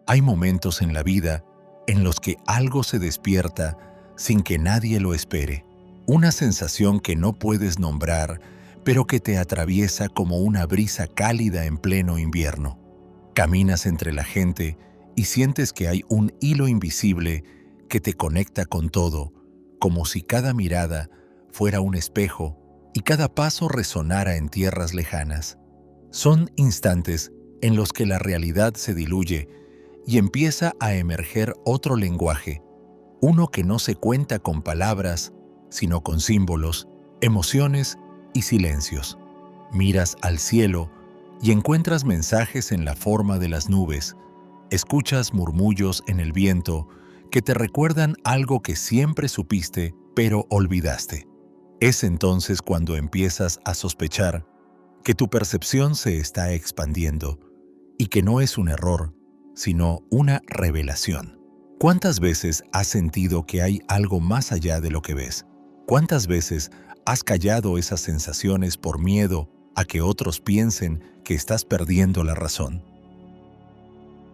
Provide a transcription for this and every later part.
Hay momentos en la vida en los que algo se despierta sin que nadie lo espere. Una sensación que no puedes nombrar, pero que te atraviesa como una brisa cálida en pleno invierno. Caminas entre la gente y sientes que hay un hilo invisible que te conecta con todo, como si cada mirada fuera un espejo y cada paso resonara en tierras lejanas. Son instantes en los que la realidad se diluye y empieza a emerger otro lenguaje, uno que no se cuenta con palabras, sino con símbolos, emociones y silencios. Miras al cielo y encuentras mensajes en la forma de las nubes, escuchas murmullos en el viento que te recuerdan algo que siempre supiste, pero olvidaste. Es entonces cuando empiezas a sospechar que tu percepción se está expandiendo y que no es un error, sino una revelación. ¿Cuántas veces has sentido que hay algo más allá de lo que ves? ¿Cuántas veces has callado esas sensaciones por miedo a que otros piensen que estás perdiendo la razón?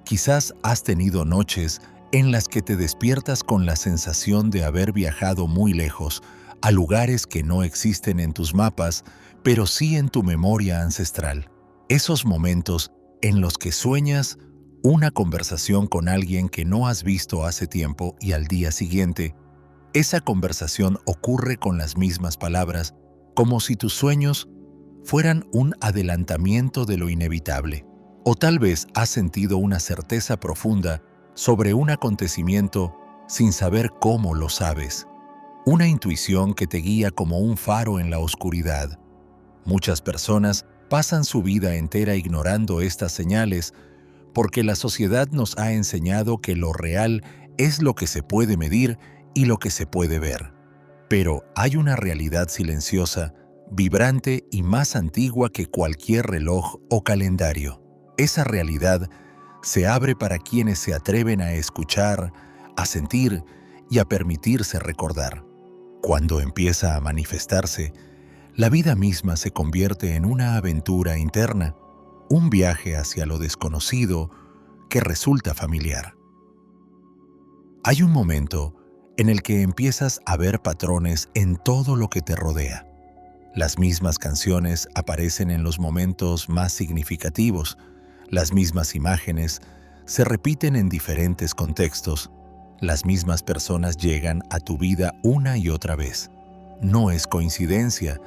Quizás has tenido noches en las que te despiertas con la sensación de haber viajado muy lejos, a lugares que no existen en tus mapas, pero sí en tu memoria ancestral. Esos momentos en los que sueñas una conversación con alguien que no has visto hace tiempo y al día siguiente, esa conversación ocurre con las mismas palabras, como si tus sueños fueran un adelantamiento de lo inevitable. O tal vez has sentido una certeza profunda sobre un acontecimiento sin saber cómo lo sabes. Una intuición que te guía como un faro en la oscuridad. Muchas personas pasan su vida entera ignorando estas señales porque la sociedad nos ha enseñado que lo real es lo que se puede medir y lo que se puede ver. Pero hay una realidad silenciosa, vibrante y más antigua que cualquier reloj o calendario. Esa realidad se abre para quienes se atreven a escuchar, a sentir y a permitirse recordar. Cuando empieza a manifestarse, la vida misma se convierte en una aventura interna, un viaje hacia lo desconocido que resulta familiar. Hay un momento en el que empiezas a ver patrones en todo lo que te rodea. Las mismas canciones aparecen en los momentos más significativos, las mismas imágenes se repiten en diferentes contextos, las mismas personas llegan a tu vida una y otra vez. No es coincidencia,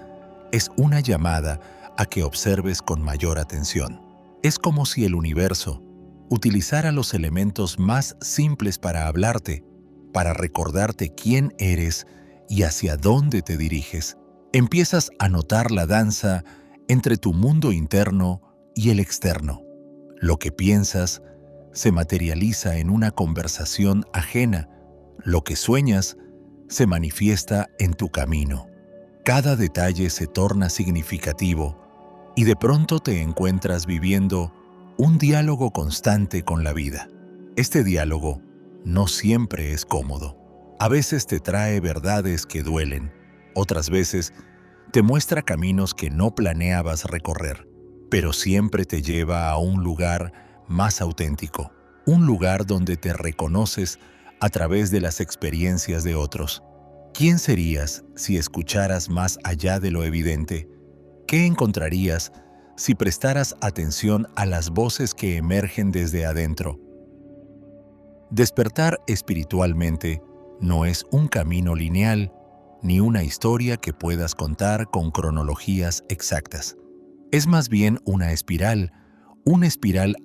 es una llamada a que observes con mayor atención. Es como si el universo utilizara los elementos más simples para hablarte, para recordarte quién eres y hacia dónde te diriges. Empiezas a notar la danza entre tu mundo interno y el externo. Lo que piensas se materializa en una conversación ajena. Lo que sueñas se manifiesta en tu camino. Cada detalle se torna significativo y de pronto te encuentras viviendo un diálogo constante con la vida. Este diálogo no siempre es cómodo. A veces te trae verdades que duelen, otras veces te muestra caminos que no planeabas recorrer, pero siempre te lleva a un lugar más auténtico, un lugar donde te reconoces a través de las experiencias de otros. ¿Quién serías si escucharas más allá de lo evidente? ¿Qué encontrarías si prestaras atención a las voces que emergen desde adentro? Despertar espiritualmente no es un camino lineal, ni una historia que puedas contar con cronologías exactas. Es más bien una espiral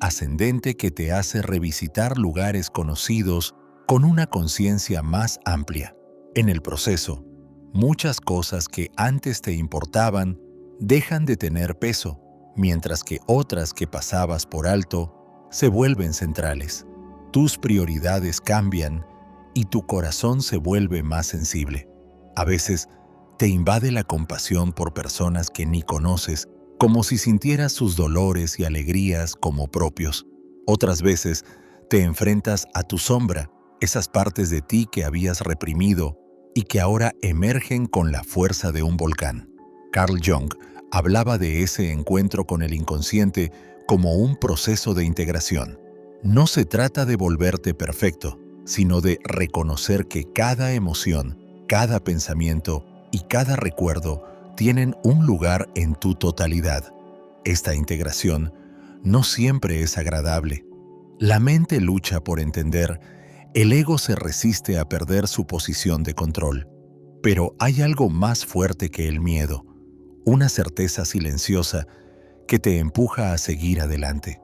ascendente que te hace revisitar lugares conocidos con una conciencia más amplia. En el proceso, muchas cosas que antes te importaban dejan de tener peso, mientras que otras que pasabas por alto se vuelven centrales. Tus prioridades cambian y tu corazón se vuelve más sensible. A veces te invade la compasión por personas que ni conoces, como si sintieras sus dolores y alegrías como propios. Otras veces te enfrentas a tu sombra, esas partes de ti que habías reprimido y que ahora emergen con la fuerza de un volcán. Carl Jung hablaba de ese encuentro con el inconsciente como un proceso de integración. No se trata de volverte perfecto, sino de reconocer que cada emoción, cada pensamiento y cada recuerdo tienen un lugar en tu totalidad. Esta integración no siempre es agradable. La mente lucha por entender, el ego se resiste a perder su posición de control. Pero hay algo más fuerte que el miedo, una certeza silenciosa que te empuja a seguir adelante.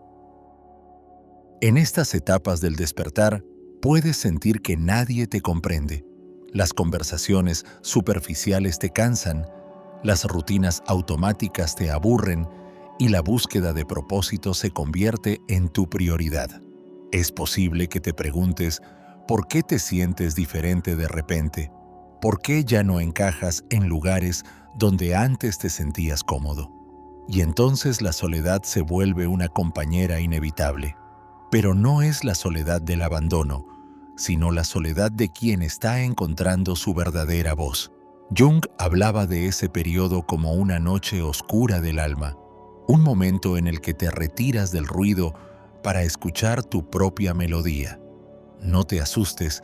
En estas etapas del despertar, puedes sentir que nadie te comprende. Las conversaciones superficiales te cansan, las rutinas automáticas te aburren y la búsqueda de propósito se convierte en tu prioridad. Es posible que te preguntes por qué te sientes diferente de repente, por qué ya no encajas en lugares donde antes te sentías cómodo. Y entonces la soledad se vuelve una compañera inevitable. Pero no es la soledad del abandono, sino la soledad de quien está encontrando su verdadera voz. Jung hablaba de ese periodo como una noche oscura del alma, un momento en el que te retiras del ruido para escuchar tu propia melodía. No te asustes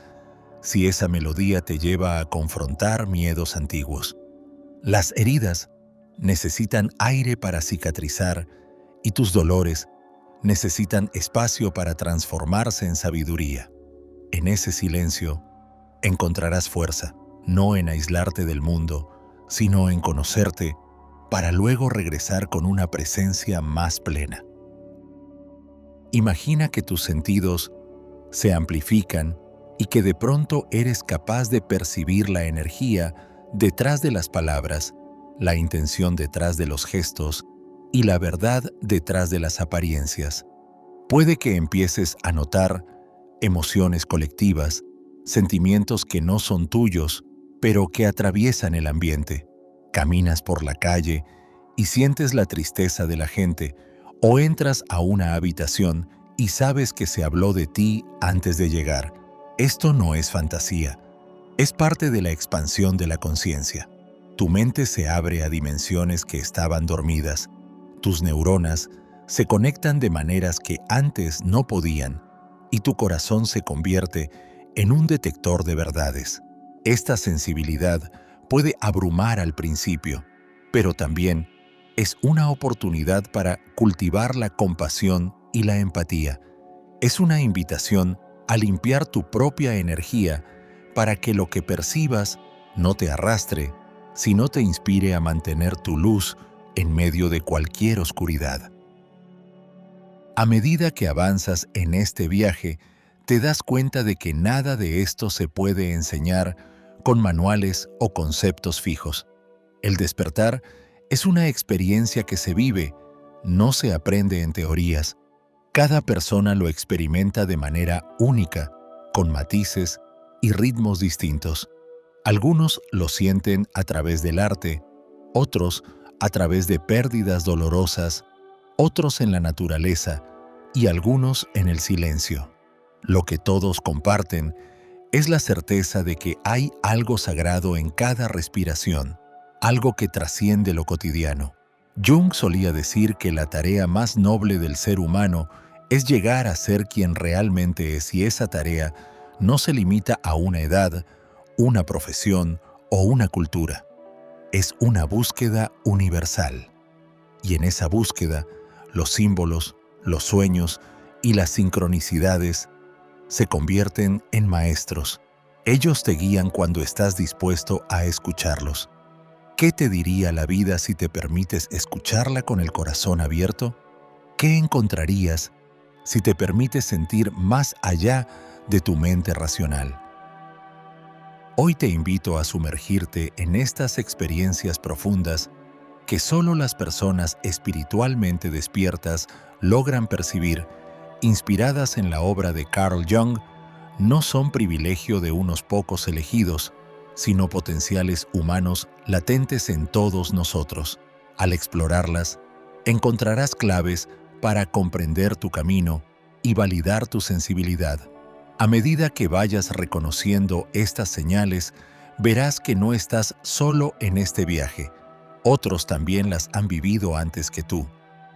si esa melodía te lleva a confrontar miedos antiguos. Las heridas necesitan aire para cicatrizar y tus dolores necesitan espacio para transformarse en sabiduría. En ese silencio encontrarás fuerza, no en aislarte del mundo, sino en conocerte para luego regresar con una presencia más plena. Imagina que tus sentidos se amplifican y que de pronto eres capaz de percibir la energía detrás de las palabras, la intención detrás de los gestos y la verdad detrás de las apariencias. Puede que empieces a notar emociones colectivas, sentimientos que no son tuyos, pero que atraviesan el ambiente. Caminas por la calle y sientes la tristeza de la gente, o entras a una habitación y sabes que se habló de ti antes de llegar. Esto no es fantasía, es parte de la expansión de la conciencia. Tu mente se abre a dimensiones que estaban dormidas. Tus neuronas se conectan de maneras que antes no podían, y tu corazón se convierte en un detector de verdades. Esta sensibilidad puede abrumar al principio, pero también es una oportunidad para cultivar la compasión y la empatía. Es una invitación a limpiar tu propia energía para que lo que percibas no te arrastre, sino te inspire a mantener tu luz en medio de cualquier oscuridad. A medida que avanzas en este viaje, te das cuenta de que nada de esto se puede enseñar con manuales o conceptos fijos. El despertar es una experiencia que se vive, no se aprende en teorías. Cada persona lo experimenta de manera única, con matices y ritmos distintos. Algunos lo sienten a través del arte, otros a través de pérdidas dolorosas, otros en la naturaleza y algunos en el silencio. Lo que todos comparten es la certeza de que hay algo sagrado en cada respiración, algo que trasciende lo cotidiano. Jung solía decir que la tarea más noble del ser humano es llegar a ser quien realmente es, y esa tarea no se limita a una edad, una profesión o una cultura. Es una búsqueda universal. Y en esa búsqueda, los símbolos, los sueños y las sincronicidades se convierten en maestros. Ellos te guían cuando estás dispuesto a escucharlos. ¿Qué te diría la vida si te permites escucharla con el corazón abierto? ¿Qué encontrarías si te permites sentir más allá de tu mente racional? Hoy te invito a sumergirte en estas experiencias profundas que solo las personas espiritualmente despiertas logran percibir. Inspiradas en la obra de Carl Jung, no son privilegio de unos pocos elegidos, sino potenciales humanos latentes en todos nosotros. Al explorarlas, encontrarás claves para comprender tu camino y validar tu sensibilidad. A medida que vayas reconociendo estas señales, verás que no estás solo en este viaje. Otros también las han vivido antes que tú.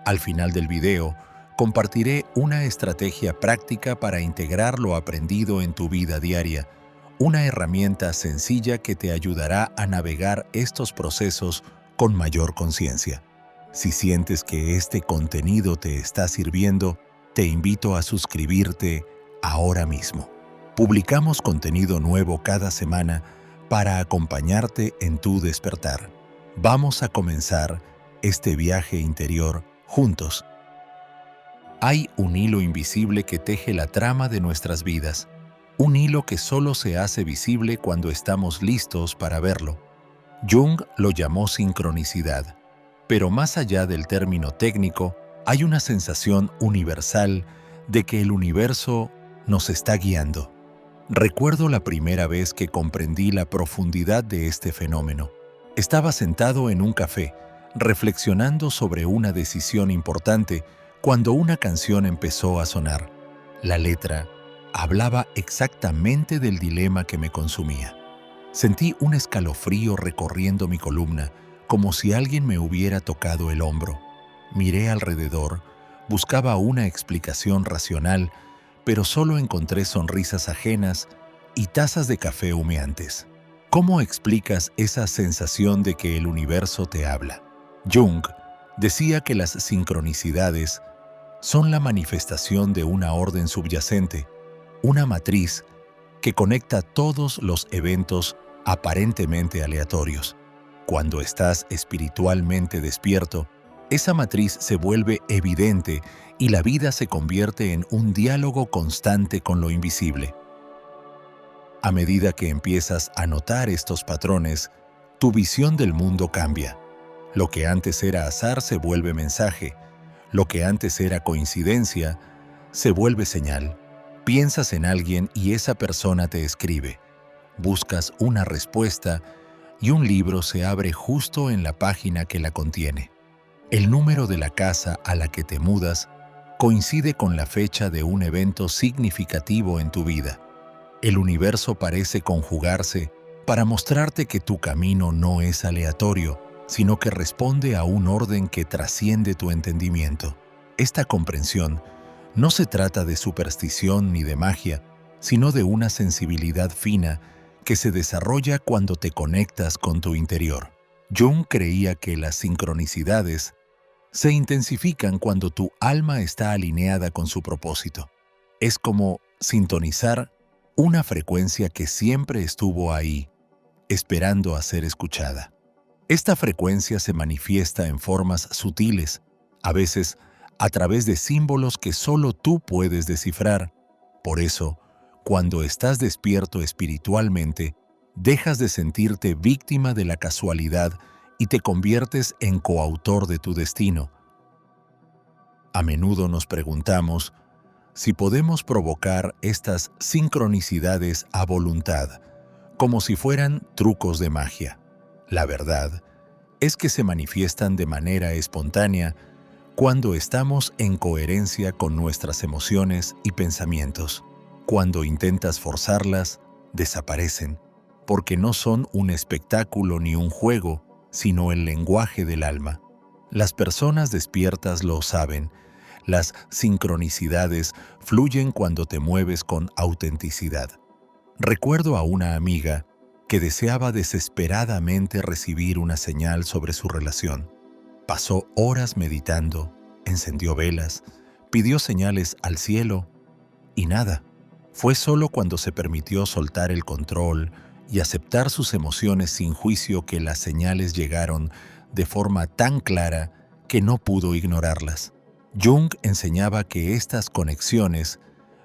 Al final del video, compartiré una estrategia práctica para integrar lo aprendido en tu vida diaria, una herramienta sencilla que te ayudará a navegar estos procesos con mayor conciencia. Si sientes que este contenido te está sirviendo, te invito a suscribirte ahora mismo. Publicamos contenido nuevo cada semana para acompañarte en tu despertar. Vamos a comenzar este viaje interior juntos. Hay un hilo invisible que teje la trama de nuestras vidas, un hilo que solo se hace visible cuando estamos listos para verlo. Jung lo llamó sincronicidad, pero más allá del término técnico, hay una sensación universal de que el universo nos está guiando. Recuerdo la primera vez que comprendí la profundidad de este fenómeno. Estaba sentado en un café, reflexionando sobre una decisión importante, cuando una canción empezó a sonar. La letra hablaba exactamente del dilema que me consumía. Sentí un escalofrío recorriendo mi columna, como si alguien me hubiera tocado el hombro. Miré alrededor, buscaba una explicación racional, pero solo encontré sonrisas ajenas y tazas de café humeantes. ¿Cómo explicas esa sensación de que el universo te habla? Jung decía que las sincronicidades son la manifestación de una orden subyacente, una matriz que conecta todos los eventos aparentemente aleatorios. Cuando estás espiritualmente despierto, esa matriz se vuelve evidente y la vida se convierte en un diálogo constante con lo invisible. A medida que empiezas a notar estos patrones, tu visión del mundo cambia. Lo que antes era azar se vuelve mensaje. Lo que antes era coincidencia se vuelve señal. Piensas en alguien y esa persona te escribe. Buscas una respuesta y un libro se abre justo en la página que la contiene. El número de la casa a la que te mudas coincide con la fecha de un evento significativo en tu vida. El universo parece conjugarse para mostrarte que tu camino no es aleatorio, sino que responde a un orden que trasciende tu entendimiento. Esta comprensión no se trata de superstición ni de magia, sino de una sensibilidad fina que se desarrolla cuando te conectas con tu interior. Jung creía que las sincronicidades se intensifican cuando tu alma está alineada con su propósito. Es como sintonizar una frecuencia que siempre estuvo ahí, esperando a ser escuchada. Esta frecuencia se manifiesta en formas sutiles, a veces a través de símbolos que solo tú puedes descifrar. Por eso, cuando estás despierto espiritualmente, dejas de sentirte víctima de la casualidad y te conviertes en coautor de tu destino. A menudo nos preguntamos si podemos provocar estas sincronicidades a voluntad, como si fueran trucos de magia. La verdad es que se manifiestan de manera espontánea cuando estamos en coherencia con nuestras emociones y pensamientos. Cuando intentas forzarlas, desaparecen, porque no son un espectáculo ni un juego, sino el lenguaje del alma. Las personas despiertas lo saben. Las sincronicidades fluyen cuando te mueves con autenticidad. Recuerdo a una amiga que deseaba desesperadamente recibir una señal sobre su relación. Pasó horas meditando, encendió velas, pidió señales al cielo y nada. Fue solo cuando se permitió soltar el control y aceptar sus emociones sin juicio que las señales llegaron de forma tan clara que no pudo ignorarlas. Jung enseñaba que estas conexiones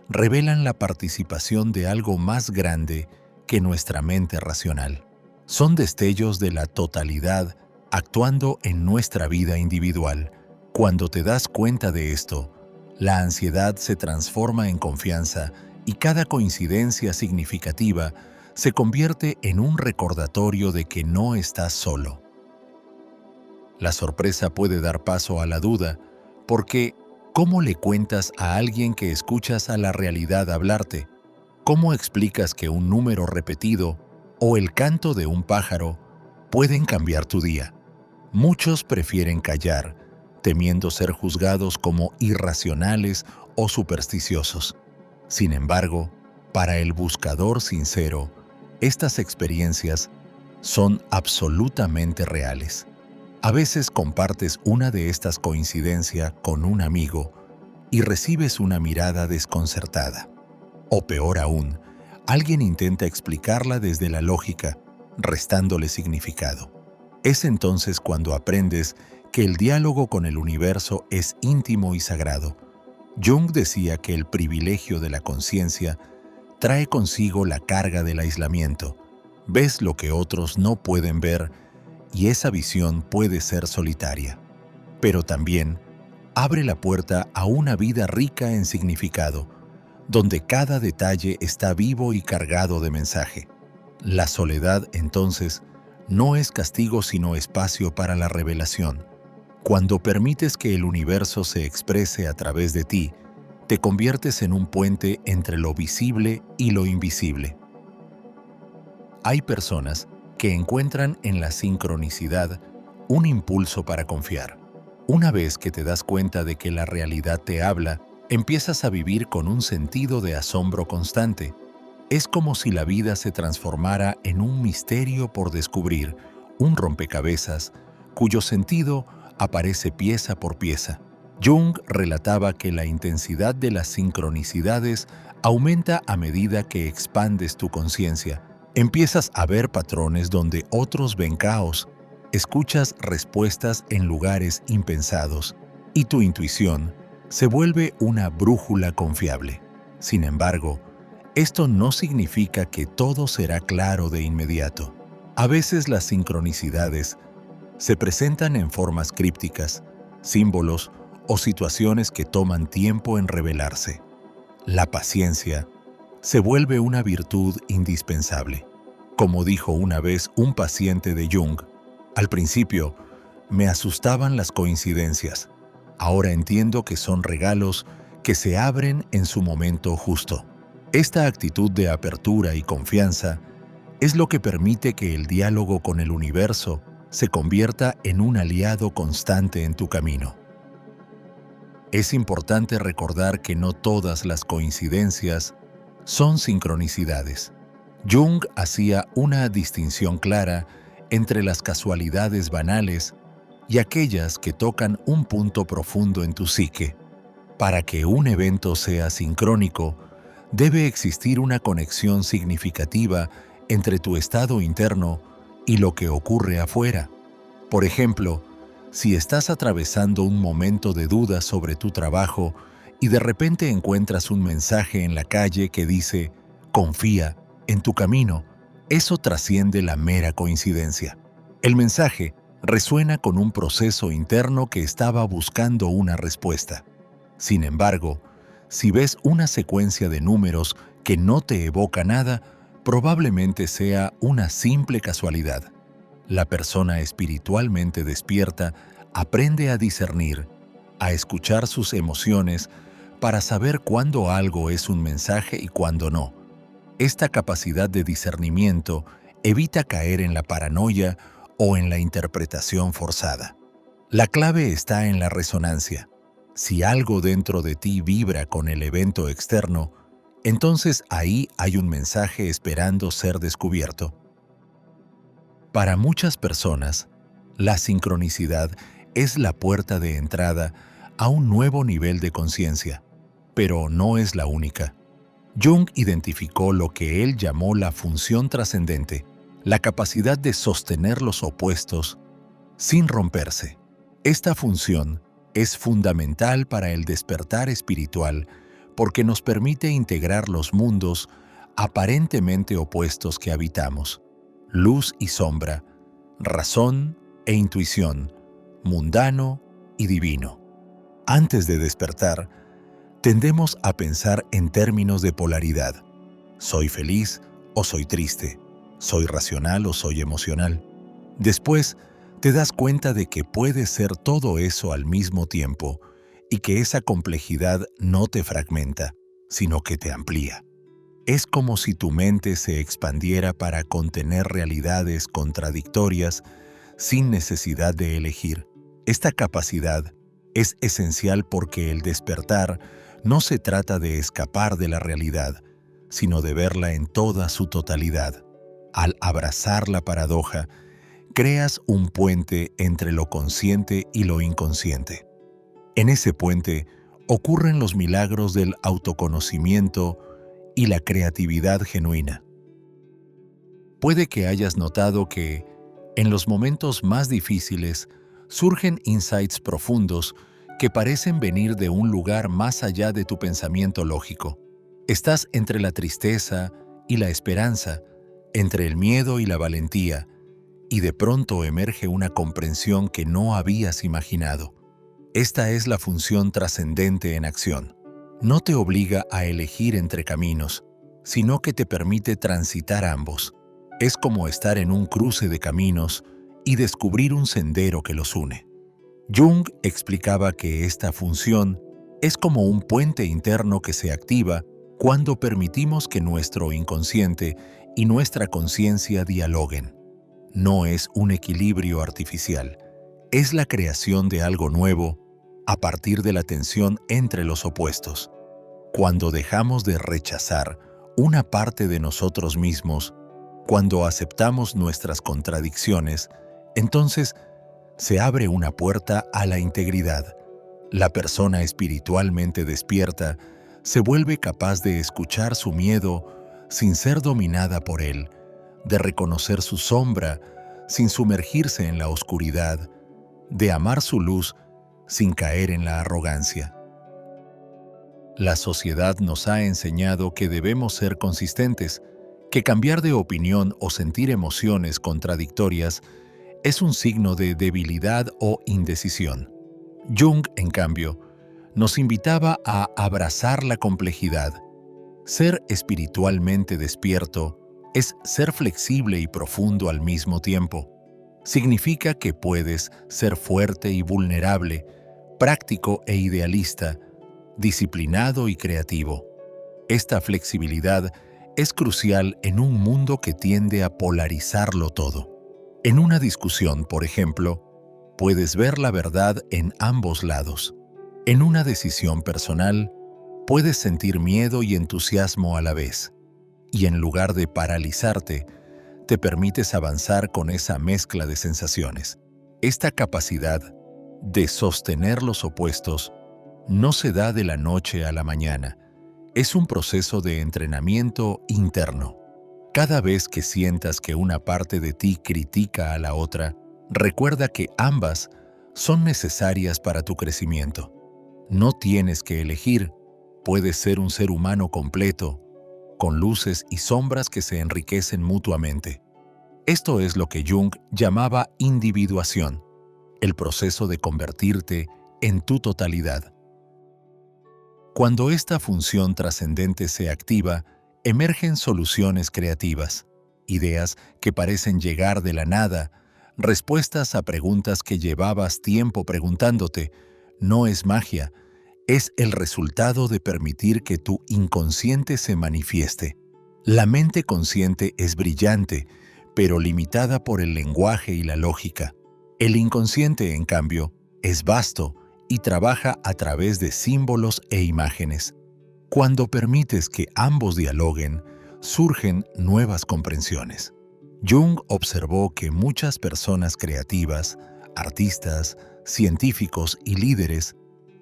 revelan la participación de algo más grande que nuestra mente racional. Son destellos de la totalidad actuando en nuestra vida individual. Cuando te das cuenta de esto, la ansiedad se transforma en confianza y cada coincidencia significativa se convierte en un recordatorio de que no estás solo. La sorpresa puede dar paso a la duda, porque ¿cómo le cuentas a alguien que escuchas a la realidad hablarte? ¿Cómo explicas que un número repetido o el canto de un pájaro pueden cambiar tu día? Muchos prefieren callar, temiendo ser juzgados como irracionales o supersticiosos. Sin embargo, para el buscador sincero, estas experiencias son absolutamente reales. A veces compartes una de estas coincidencias con un amigo y recibes una mirada desconcertada. O peor aún, alguien intenta explicarla desde la lógica, restándole significado. Es entonces cuando aprendes que el diálogo con el universo es íntimo y sagrado. Jung decía que el privilegio de la conciencia trae consigo la carga del aislamiento. Ves lo que otros no pueden ver y esa visión puede ser solitaria. Pero también abre la puerta a una vida rica en significado, donde cada detalle está vivo y cargado de mensaje. La soledad, entonces, no es castigo sino espacio para la revelación. Cuando permites que el universo se exprese a través de ti, te conviertes en un puente entre lo visible y lo invisible. Hay personas que encuentran en la sincronicidad un impulso para confiar. Una vez que te das cuenta de que la realidad te habla, empiezas a vivir con un sentido de asombro constante. Es como si la vida se transformara en un misterio por descubrir, un rompecabezas, cuyo sentido aparece pieza por pieza. Jung relataba que la intensidad de las sincronicidades aumenta a medida que expandes tu conciencia. Empiezas a ver patrones donde otros ven caos, escuchas respuestas en lugares impensados y tu intuición se vuelve una brújula confiable. Sin embargo, esto no significa que todo será claro de inmediato. A veces las sincronicidades se presentan en formas crípticas, símbolos o situaciones que toman tiempo en revelarse. La paciencia se vuelve una virtud indispensable. Como dijo una vez un paciente de Jung, al principio me asustaban las coincidencias. Ahora entiendo que son regalos que se abren en su momento justo. Esta actitud de apertura y confianza es lo que permite que el diálogo con el universo se convierta en un aliado constante en tu camino. Es importante recordar que no todas las coincidencias son sincronicidades. Jung hacía una distinción clara entre las casualidades banales y aquellas que tocan un punto profundo en tu psique. Para que un evento sea sincrónico, debe existir una conexión significativa entre tu estado interno y lo que ocurre afuera. Por ejemplo, si estás atravesando un momento de duda sobre tu trabajo y de repente encuentras un mensaje en la calle que dice «Confía en tu camino», eso trasciende la mera coincidencia. El mensaje resuena con un proceso interno que estaba buscando una respuesta. Sin embargo, si ves una secuencia de números que no te evoca nada, probablemente sea una simple casualidad. La persona espiritualmente despierta aprende a discernir, a escuchar sus emociones para saber cuándo algo es un mensaje y cuándo no. Esta capacidad de discernimiento evita caer en la paranoia o en la interpretación forzada. La clave está en la resonancia. Si algo dentro de ti vibra con el evento externo, entonces ahí hay un mensaje esperando ser descubierto. Para muchas personas, la sincronicidad es la puerta de entrada a un nuevo nivel de conciencia, pero no es la única. Jung identificó lo que él llamó la función trascendente, la capacidad de sostener los opuestos sin romperse. Esta función es fundamental para el despertar espiritual porque nos permite integrar los mundos aparentemente opuestos que habitamos: luz y sombra, razón e intuición, mundano y divino. Antes de despertar, tendemos a pensar en términos de polaridad. ¿Soy feliz o soy triste? ¿Soy racional o soy emocional? Después, te das cuenta de que puedes ser todo eso al mismo tiempo y que esa complejidad no te fragmenta, sino que te amplía. Es como si tu mente se expandiera para contener realidades contradictorias sin necesidad de elegir. Esta capacidad Es esencial porque el despertar no se trata de escapar de la realidad, sino de verla en toda su totalidad. Al abrazar la paradoja, creas un puente entre lo consciente y lo inconsciente. En ese puente ocurren los milagros del autoconocimiento y la creatividad genuina. Puede que hayas notado que, en los momentos más difíciles, surgen insights profundos que parecen venir de un lugar más allá de tu pensamiento lógico. Estás entre la tristeza y la esperanza, entre el miedo y la valentía, y de pronto emerge una comprensión que no habías imaginado. Esta es la función trascendente en acción. No te obliga a elegir entre caminos, sino que te permite transitar ambos. Es como estar en un cruce de caminos y descubrir un sendero que los une. Jung explicaba que esta función es como un puente interno que se activa cuando permitimos que nuestro inconsciente y nuestra conciencia dialoguen. No es un equilibrio artificial, es la creación de algo nuevo a partir de la tensión entre los opuestos. Cuando dejamos de rechazar una parte de nosotros mismos, cuando aceptamos nuestras contradicciones, entonces se abre una puerta a la integridad. La persona espiritualmente despierta se vuelve capaz de escuchar su miedo sin ser dominada por él, de reconocer su sombra sin sumergirse en la oscuridad, de amar su luz sin caer en la arrogancia. La sociedad nos ha enseñado que debemos ser consistentes, que cambiar de opinión o sentir emociones contradictorias es un signo de debilidad o indecisión. Jung, en cambio, nos invitaba a abrazar la complejidad. Ser espiritualmente despierto es ser flexible y profundo al mismo tiempo. Significa que puedes ser fuerte y vulnerable, práctico e idealista, disciplinado y creativo. Esta flexibilidad es crucial en un mundo que tiende a polarizarlo todo. En una discusión, por ejemplo, puedes ver la verdad en ambos lados. En una decisión personal, puedes sentir miedo y entusiasmo a la vez. Y en lugar de paralizarte, te permites avanzar con esa mezcla de sensaciones. Esta capacidad de sostener los opuestos no se da de la noche a la mañana. Es un proceso de entrenamiento interno. Cada vez que sientas que una parte de ti critica a la otra, recuerda que ambas son necesarias para tu crecimiento. No tienes que elegir, puedes ser un ser humano completo, con luces y sombras que se enriquecen mutuamente. Esto es lo que Jung llamaba individuación, el proceso de convertirte en tu totalidad. Cuando esta función trascendente se activa, emergen soluciones creativas, ideas que parecen llegar de la nada, respuestas a preguntas que llevabas tiempo preguntándote. No es magia, es el resultado de permitir que tu inconsciente se manifieste. La mente consciente es brillante, pero limitada por el lenguaje y la lógica. El inconsciente, en cambio, es vasto y trabaja a través de símbolos e imágenes. Cuando permites que ambos dialoguen, surgen nuevas comprensiones. Jung observó que muchas personas creativas, artistas, científicos y líderes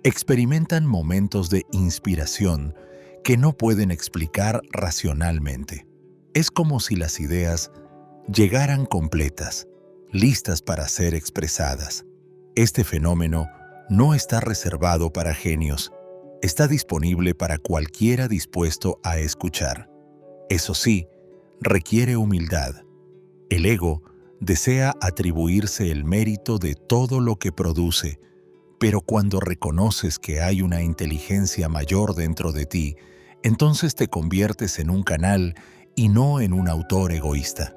experimentan momentos de inspiración que no pueden explicar racionalmente. Es como si las ideas llegaran completas, listas para ser expresadas. Este fenómeno no está reservado para genios, está disponible para cualquiera dispuesto a escuchar. Eso sí, requiere humildad. El ego desea atribuirse el mérito de todo lo que produce, pero cuando reconoces que hay una inteligencia mayor dentro de ti, entonces te conviertes en un canal y no en un autor egoísta.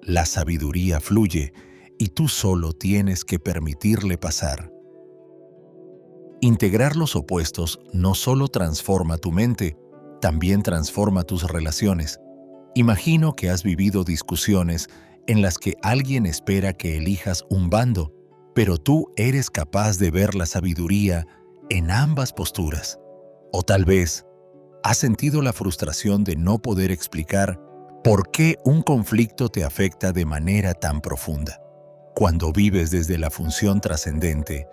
La sabiduría fluye y tú solo tienes que permitirle pasar. Integrar los opuestos no solo transforma tu mente, también transforma tus relaciones. Imagino que has vivido discusiones en las que alguien espera que elijas un bando, pero tú eres capaz de ver la sabiduría en ambas posturas. O tal vez has sentido la frustración de no poder explicar por qué un conflicto te afecta de manera tan profunda. Cuando vives desde la función trascendente,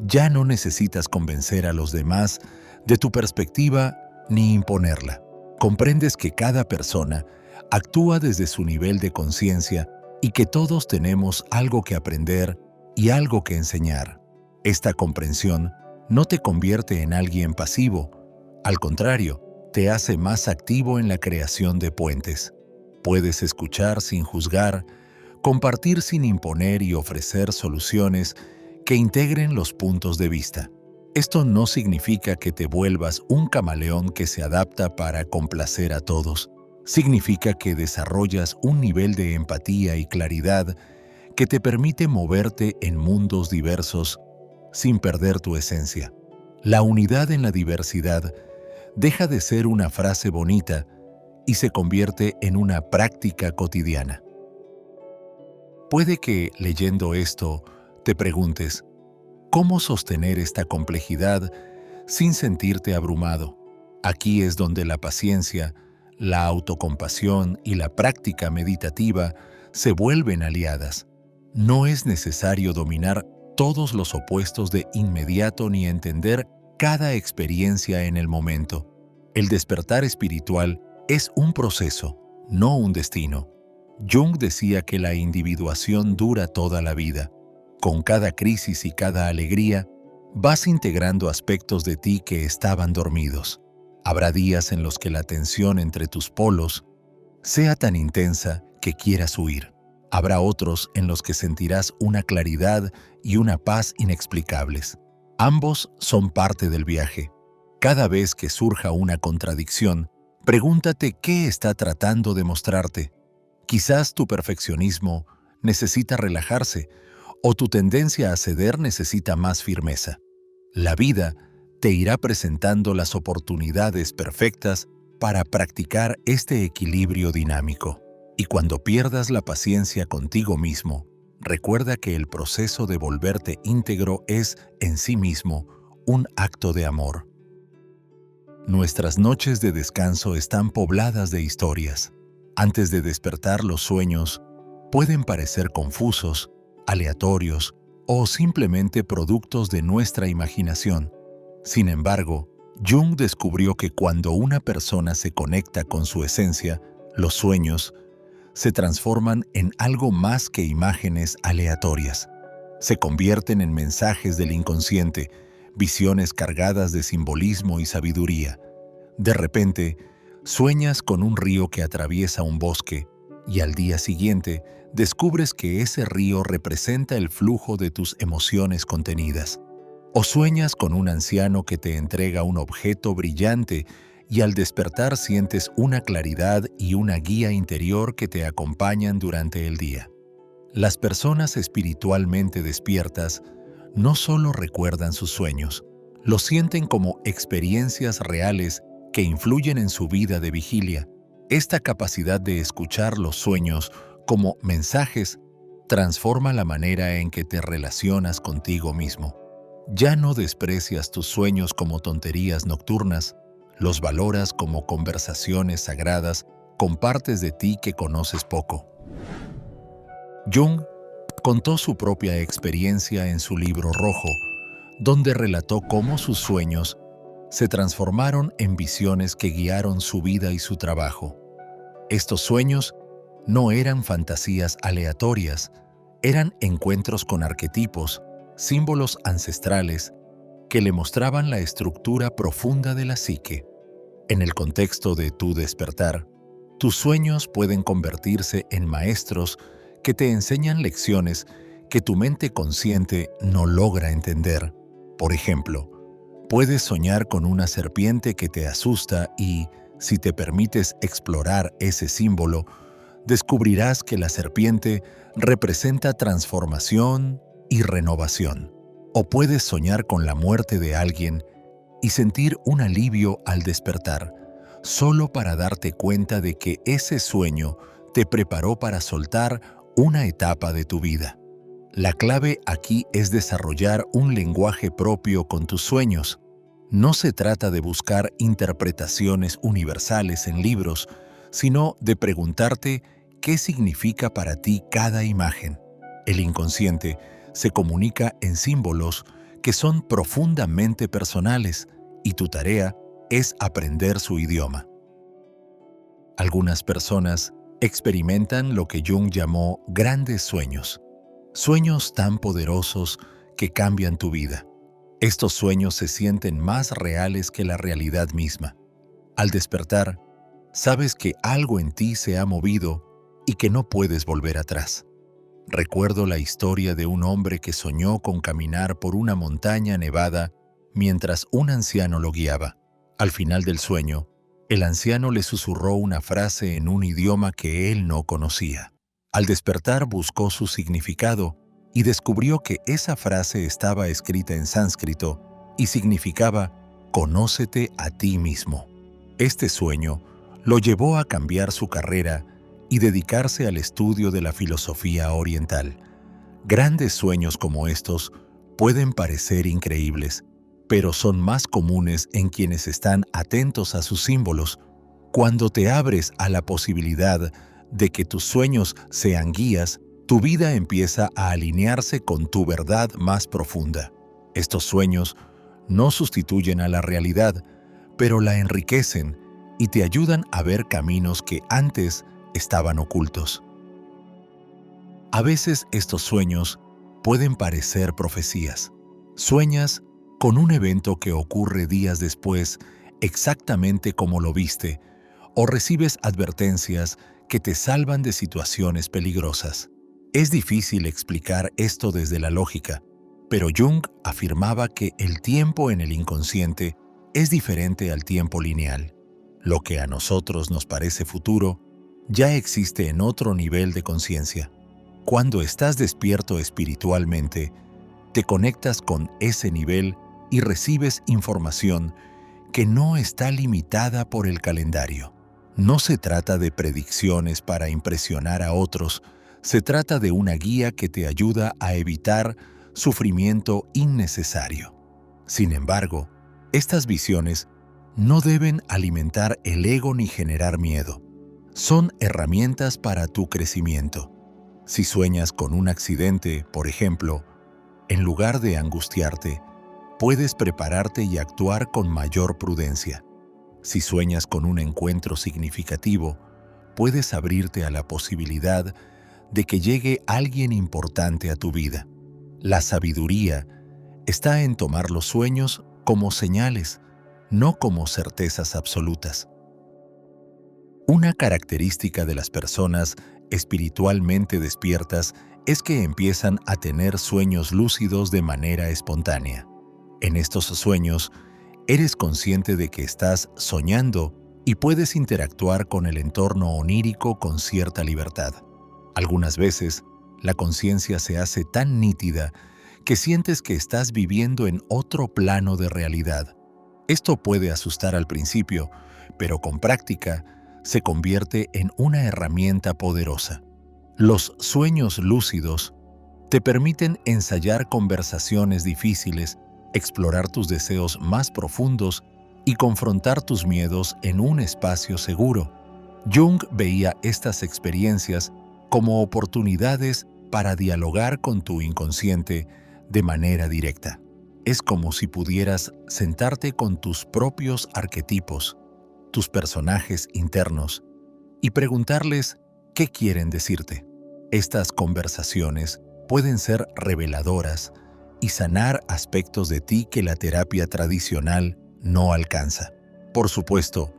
ya no necesitas convencer a los demás de tu perspectiva ni imponerla. Comprendes que cada persona actúa desde su nivel de conciencia y que todos tenemos algo que aprender y algo que enseñar. Esta comprensión no te convierte en alguien pasivo, al contrario, te hace más activo en la creación de puentes. Puedes escuchar sin juzgar, compartir sin imponer y ofrecer soluciones que integren los puntos de vista. Esto no significa que te vuelvas un camaleón que se adapta para complacer a todos. Significa que desarrollas un nivel de empatía y claridad que te permite moverte en mundos diversos sin perder tu esencia. La unidad en la diversidad deja de ser una frase bonita y se convierte en una práctica cotidiana. Puede que, leyendo esto, te preguntes, ¿cómo sostener esta complejidad sin sentirte abrumado? Aquí es donde la paciencia, la autocompasión y la práctica meditativa se vuelven aliadas. No es necesario dominar todos los opuestos de inmediato ni entender cada experiencia en el momento. El despertar espiritual es un proceso, no un destino. Jung decía que la individuación dura toda la vida. Con cada crisis y cada alegría, vas integrando aspectos de ti que estaban dormidos. Habrá días en los que la tensión entre tus polos sea tan intensa que quieras huir. Habrá otros en los que sentirás una claridad y una paz inexplicables. Ambos son parte del viaje. Cada vez que surja una contradicción, pregúntate qué está tratando de mostrarte. Quizás tu perfeccionismo necesita relajarse o tu tendencia a ceder necesita más firmeza. La vida te irá presentando las oportunidades perfectas para practicar este equilibrio dinámico. Y cuando pierdas la paciencia contigo mismo, recuerda que el proceso de volverte íntegro es, en sí mismo, un acto de amor. Nuestras noches de descanso están pobladas de historias. Antes de despertar, los sueños pueden parecer confusos, aleatorios o simplemente productos de nuestra imaginación. Sin embargo, Jung descubrió que cuando una persona se conecta con su esencia, los sueños se transforman en algo más que imágenes aleatorias. Se convierten en mensajes del inconsciente, visiones cargadas de simbolismo y sabiduría. De repente, sueñas con un río que atraviesa un bosque y al día siguiente descubres que ese río representa el flujo de tus emociones contenidas. O sueñas con un anciano que te entrega un objeto brillante y al despertar sientes una claridad y una guía interior que te acompañan durante el día. Las personas espiritualmente despiertas no solo recuerdan sus sueños, los sienten como experiencias reales que influyen en su vida de vigilia. Esta capacidad de escuchar los sueños como mensajes transforma la manera en que te relacionas contigo mismo. Ya no desprecias tus sueños como tonterías nocturnas, los valoras como conversaciones sagradas con partes de ti que conoces poco. Jung contó su propia experiencia en su libro rojo, donde relató cómo sus sueños se transformaron en visiones que guiaron su vida y su trabajo. Estos sueños no eran fantasías aleatorias, eran encuentros con arquetipos, símbolos ancestrales que le mostraban la estructura profunda de la psique. En el contexto de tu despertar, tus sueños pueden convertirse en maestros que te enseñan lecciones que tu mente consciente no logra entender. Por ejemplo, puedes soñar con una serpiente que te asusta y, si te permites explorar ese símbolo, descubrirás que la serpiente representa transformación y renovación. O puedes soñar con la muerte de alguien y sentir un alivio al despertar, solo para darte cuenta de que ese sueño te preparó para soltar una etapa de tu vida. La clave aquí es desarrollar un lenguaje propio con tus sueños. No se trata de buscar interpretaciones universales en libros, sino de preguntarte qué significa para ti cada imagen. El inconsciente se comunica en símbolos que son profundamente personales y tu tarea es aprender su idioma. Algunas personas experimentan lo que Jung llamó grandes sueños, sueños tan poderosos que cambian tu vida. Estos sueños se sienten más reales que la realidad misma. Al despertar, sabes que algo en ti se ha movido y que no puedes volver atrás. Recuerdo la historia de un hombre que soñó con caminar por una montaña nevada mientras un anciano lo guiaba. Al final del sueño, el anciano le susurró una frase en un idioma que él no conocía. Al despertar buscó su significado y descubrió que esa frase estaba escrita en sánscrito y significaba «Conócete a ti mismo». Este sueño lo llevó a cambiar su carrera y dedicarse al estudio de la filosofía oriental. Grandes sueños como estos pueden parecer increíbles, pero son más comunes en quienes están atentos a sus símbolos. Cuando te abres a la posibilidad de que tus sueños sean guías, tu vida empieza a alinearse con tu verdad más profunda. Estos sueños no sustituyen a la realidad, pero la enriquecen y te ayudan a ver caminos que antes estaban ocultos. A veces estos sueños pueden parecer profecías. Sueñas con un evento que ocurre días después, exactamente como lo viste, o recibes advertencias que te salvan de situaciones peligrosas. Es difícil explicar esto desde la lógica, pero Jung afirmaba que el tiempo en el inconsciente es diferente al tiempo lineal. Lo que a nosotros nos parece futuro ya existe en otro nivel de conciencia. Cuando estás despierto espiritualmente, te conectas con ese nivel y recibes información que no está limitada por el calendario. No se trata de predicciones para impresionar a otros, se trata de una guía que te ayuda a evitar sufrimiento innecesario. Sin embargo, estas visiones no deben alimentar el ego ni generar miedo. Son herramientas para tu crecimiento. Si sueñas con un accidente, por ejemplo, en lugar de angustiarte, puedes prepararte y actuar con mayor prudencia. Si sueñas con un encuentro significativo, puedes abrirte a la posibilidad de que llegue alguien importante a tu vida. La sabiduría está en tomar los sueños como señales, no como certezas absolutas. Una característica de las personas espiritualmente despiertas es que empiezan a tener sueños lúcidos de manera espontánea. En estos sueños, eres consciente de que estás soñando y puedes interactuar con el entorno onírico con cierta libertad. Algunas veces, la conciencia se hace tan nítida que sientes que estás viviendo en otro plano de realidad. Esto puede asustar al principio, pero con práctica se convierte en una herramienta poderosa. Los sueños lúcidos te permiten ensayar conversaciones difíciles, explorar tus deseos más profundos y confrontar tus miedos en un espacio seguro. Jung veía estas experiencias como oportunidades para dialogar con tu inconsciente de manera directa. Es como si pudieras sentarte con tus propios arquetipos, tus personajes internos, y preguntarles qué quieren decirte. Estas conversaciones pueden ser reveladoras y sanar aspectos de ti que la terapia tradicional no alcanza. Por supuesto,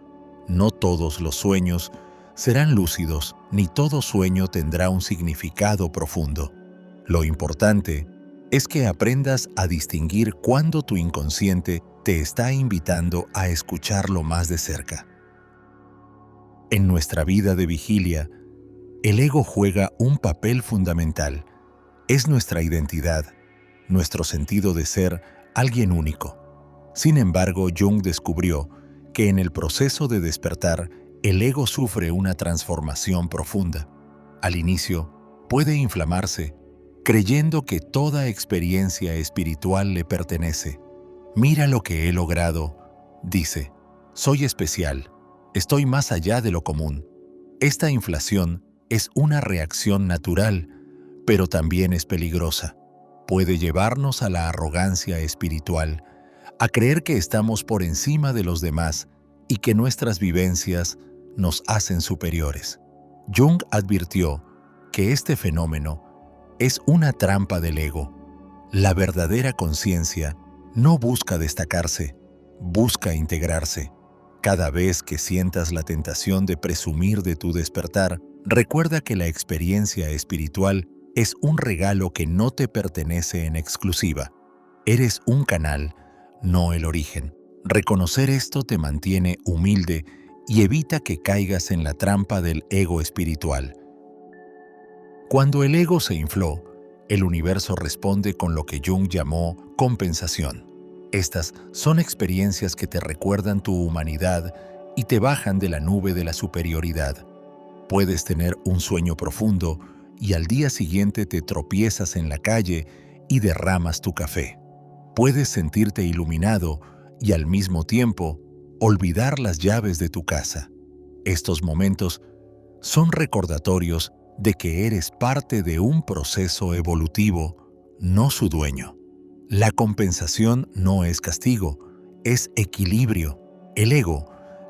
no todos los sueños serán lúcidos, ni todo sueño tendrá un significado profundo. Lo importante es que aprendas a distinguir cuándo tu inconsciente te está invitando a escucharlo más de cerca. En nuestra vida de vigilia, el ego juega un papel fundamental. Es nuestra identidad, nuestro sentido de ser alguien único. Sin embargo, Jung descubrió que en el proceso de despertar, el ego sufre una transformación profunda. Al inicio, puede inflamarse, creyendo que toda experiencia espiritual le pertenece. Mira lo que he logrado, dice. Soy especial. Estoy más allá de lo común. Esta inflación es una reacción natural, pero también es peligrosa. Puede llevarnos a la arrogancia espiritual, a creer que estamos por encima de los demás y que nuestras vivencias nos hacen superiores. Jung advirtió que este fenómeno es una trampa del ego. La verdadera conciencia no busca destacarse, busca integrarse. Cada vez que sientas la tentación de presumir de tu despertar, recuerda que la experiencia espiritual es un regalo que no te pertenece en exclusiva. Eres un canal, no el origen. Reconocer esto te mantiene humilde y evita que caigas en la trampa del ego espiritual. Cuando el ego se infló, el universo responde con lo que Jung llamó compensación. Estas son experiencias que te recuerdan tu humanidad y te bajan de la nube de la superioridad. Puedes tener un sueño profundo y al día siguiente te tropiezas en la calle y derramas tu café. Puedes sentirte iluminado y al mismo tiempo olvidar las llaves de tu casa. Estos momentos son recordatorios de que eres parte de un proceso evolutivo, no su dueño. La compensación no es castigo, es equilibrio. El ego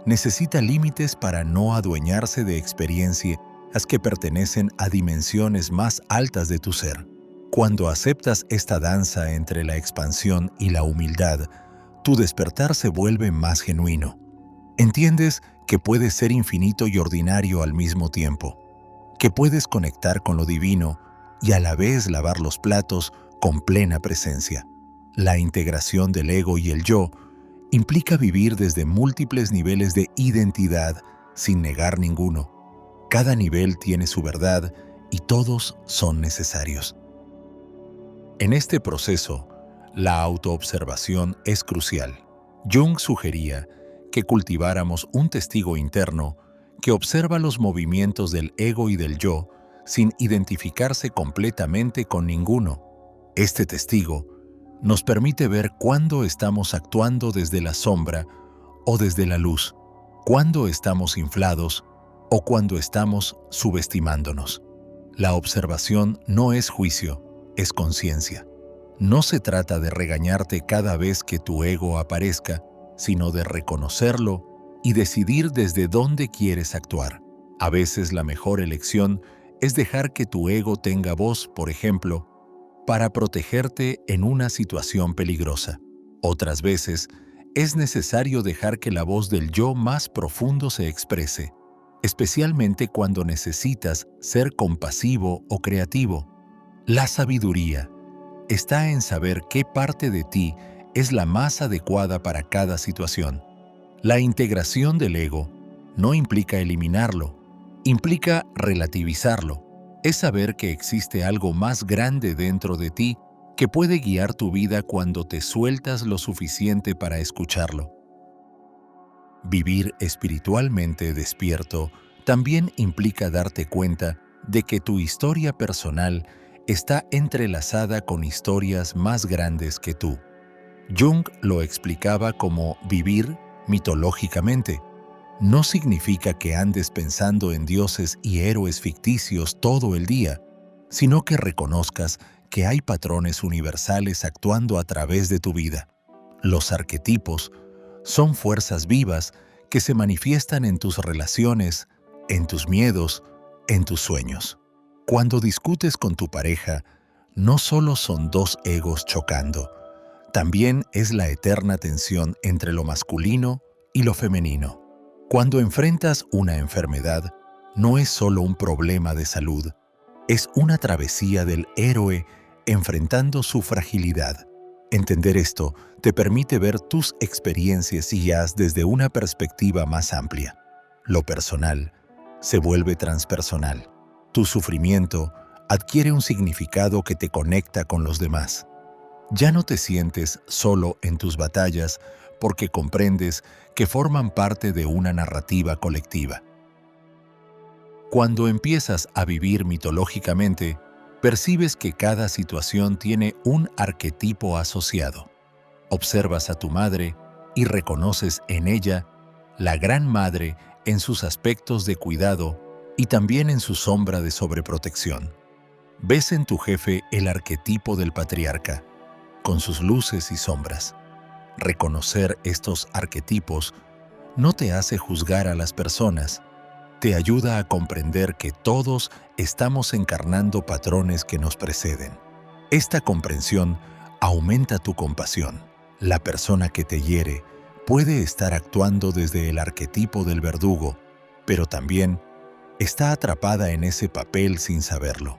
necesita límites para no adueñarse de experiencias que pertenecen a dimensiones más altas de tu ser. Cuando aceptas esta danza entre la expansión y la humildad, tu despertar se vuelve más genuino. Entiendes que puedes ser infinito y ordinario al mismo tiempo, que puedes conectar con lo divino y a la vez lavar los platos con plena presencia. La integración del ego y el yo implica vivir desde múltiples niveles de identidad sin negar ninguno. Cada nivel tiene su verdad y todos son necesarios. En este proceso, la autoobservación es crucial. Jung sugería que cultiváramos un testigo interno que observa los movimientos del ego y del yo sin identificarse completamente con ninguno. Este testigo nos permite ver cuándo estamos actuando desde la sombra o desde la luz, cuándo estamos inflados o cuando estamos subestimándonos. La observación no es juicio, es conciencia. No se trata de regañarte cada vez que tu ego aparezca, sino de reconocerlo y decidir desde dónde quieres actuar. A veces la mejor elección es dejar que tu ego tenga voz, por ejemplo, para protegerte en una situación peligrosa. Otras veces es necesario dejar que la voz del yo más profundo se exprese, especialmente cuando necesitas ser compasivo o creativo. La sabiduría está en saber qué parte de ti es la más adecuada para cada situación. La integración del ego no implica eliminarlo, implica relativizarlo. Es saber que existe algo más grande dentro de ti que puede guiar tu vida cuando te sueltas lo suficiente para escucharlo. Vivir espiritualmente despierto también implica darte cuenta de que tu historia personal está entrelazada con historias más grandes que tú. Jung lo explicaba como vivir mitológicamente. No significa que andes pensando en dioses y héroes ficticios todo el día, sino que reconozcas que hay patrones universales actuando a través de tu vida. Los arquetipos son fuerzas vivas que se manifiestan en tus relaciones, en tus miedos, en tus sueños. Cuando discutes con tu pareja, no solo son dos egos chocando, también es la eterna tensión entre lo masculino y lo femenino. Cuando enfrentas una enfermedad, no es solo un problema de salud, es una travesía del héroe enfrentando su fragilidad. Entender esto te permite ver tus experiencias y guías desde una perspectiva más amplia. Lo personal se vuelve transpersonal. Tu sufrimiento adquiere un significado que te conecta con los demás. Ya no te sientes solo en tus batallas porque comprendes que forman parte de una narrativa colectiva. Cuando empiezas a vivir mitológicamente, Percibes que cada situación tiene un arquetipo asociado. Observas a tu madre y reconoces en ella la gran madre en sus aspectos de cuidado y también en su sombra de sobreprotección. Ves en tu jefe el arquetipo del patriarca, con sus luces y sombras. Reconocer estos arquetipos no te hace juzgar a las personas, te ayuda a comprender que todos estamos encarnando patrones que nos preceden. Esta comprensión aumenta tu compasión. La persona que te hiere puede estar actuando desde el arquetipo del verdugo, pero también está atrapada en ese papel sin saberlo.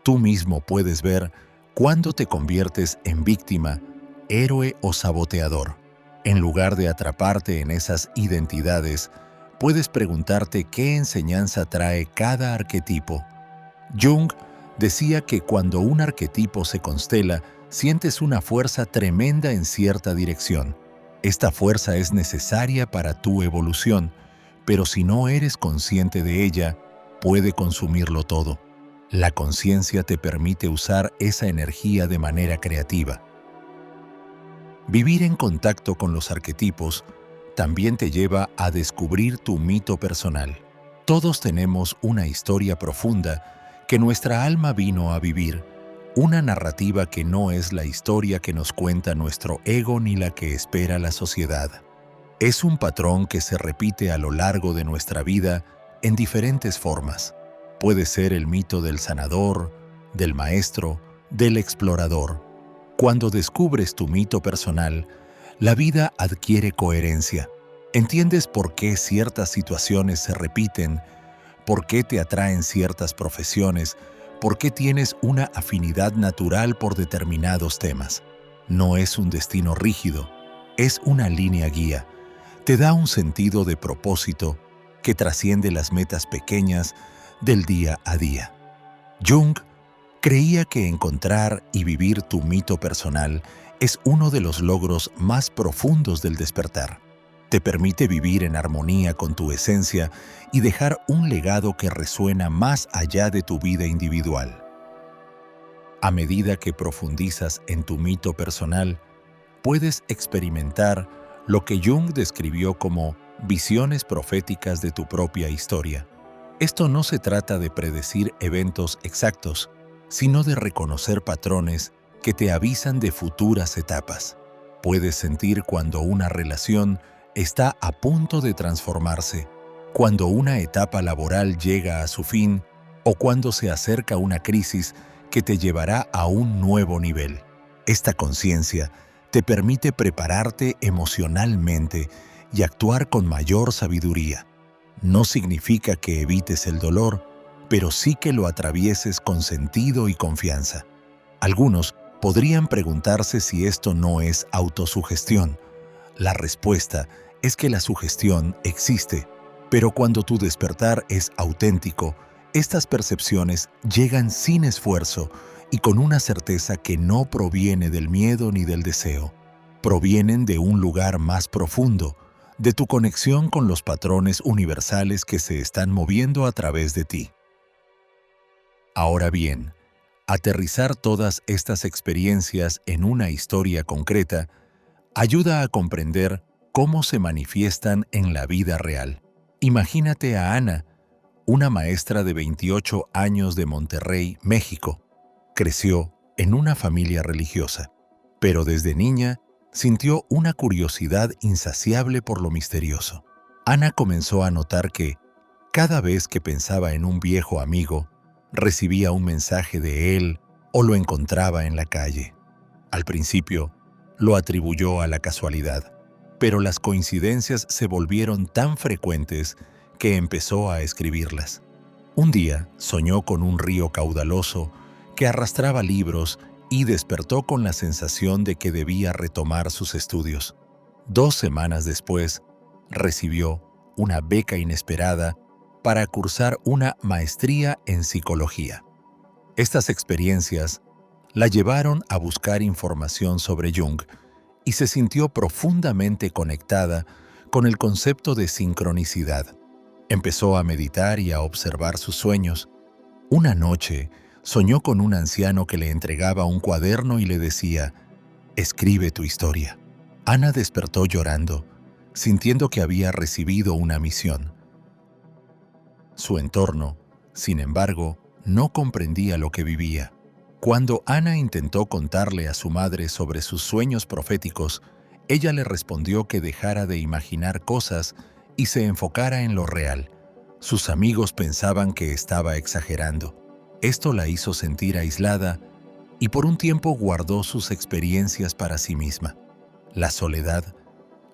Tú mismo puedes ver cuándo te conviertes en víctima, héroe o saboteador. En lugar de atraparte en esas identidades, puedes preguntarte qué enseñanza trae cada arquetipo. Jung decía que cuando un arquetipo se constela, sientes una fuerza tremenda en cierta dirección. Esta fuerza es necesaria para tu evolución, pero si no eres consciente de ella, puede consumirlo todo. La conciencia te permite usar esa energía de manera creativa. Vivir en contacto con los arquetipos también te lleva a descubrir tu mito personal. Todos tenemos una historia profunda que nuestra alma vino a vivir, una narrativa que no es la historia que nos cuenta nuestro ego ni la que espera la sociedad. Es un patrón que se repite a lo largo de nuestra vida en diferentes formas. Puede ser el mito del sanador, del maestro, del explorador. Cuando descubres tu mito personal, la vida adquiere coherencia. Entiendes por qué ciertas situaciones se repiten, por qué te atraen ciertas profesiones, por qué tienes una afinidad natural por determinados temas. No es un destino rígido, es una línea guía. Te da un sentido de propósito que trasciende las metas pequeñas del día a día. Jung creía que encontrar y vivir tu mito personal es uno de los logros más profundos del despertar. Te permite vivir en armonía con tu esencia y dejar un legado que resuena más allá de tu vida individual. A medida que profundizas en tu mito personal, puedes experimentar lo que Jung describió como visiones proféticas de tu propia historia. Esto no se trata de predecir eventos exactos, sino de reconocer patrones que te avisan de futuras etapas. Puedes sentir cuando una relación está a punto de transformarse, cuando una etapa laboral llega a su fin o cuando se acerca una crisis que te llevará a un nuevo nivel. Esta conciencia te permite prepararte emocionalmente y actuar con mayor sabiduría. No significa que evites el dolor, pero sí que lo atravieses con sentido y confianza. Algunos podrían preguntarse si esto no es autosugestión. La respuesta es que la sugestión existe, pero cuando tu despertar es auténtico, estas percepciones llegan sin esfuerzo y con una certeza que no proviene del miedo ni del deseo. Provienen de un lugar más profundo, de tu conexión con los patrones universales que se están moviendo a través de ti. Ahora bien, aterrizar todas estas experiencias en una historia concreta ayuda a comprender cómo se manifiestan en la vida real. Imagínate a Ana, una maestra de 28 años de Monterrey, México. Creció en una familia religiosa, pero desde niña sintió una curiosidad insaciable por lo misterioso. Ana comenzó a notar que, cada vez que pensaba en un viejo amigo, recibía un mensaje de él o lo encontraba en la calle. Al principio, lo atribuyó a la casualidad, pero las coincidencias se volvieron tan frecuentes que empezó a escribirlas. Un día soñó con un río caudaloso que arrastraba libros y despertó con la sensación de que debía retomar sus estudios. 2 semanas después, recibió una beca inesperada para cursar una maestría en psicología. Estas experiencias la llevaron a buscar información sobre Jung y se sintió profundamente conectada con el concepto de sincronicidad. Empezó a meditar y a observar sus sueños. Una noche, Soñó con un anciano que le entregaba un cuaderno y le decía: «Escribe tu historia». Ana despertó llorando, sintiendo que había recibido una misión. Su entorno, sin embargo, no comprendía lo que vivía. Cuando Ana intentó contarle a su madre sobre sus sueños proféticos, ella le respondió que dejara de imaginar cosas y se enfocara en lo real. Sus amigos pensaban que estaba exagerando. Esto la hizo sentir aislada y por un tiempo guardó sus experiencias para sí misma. La soledad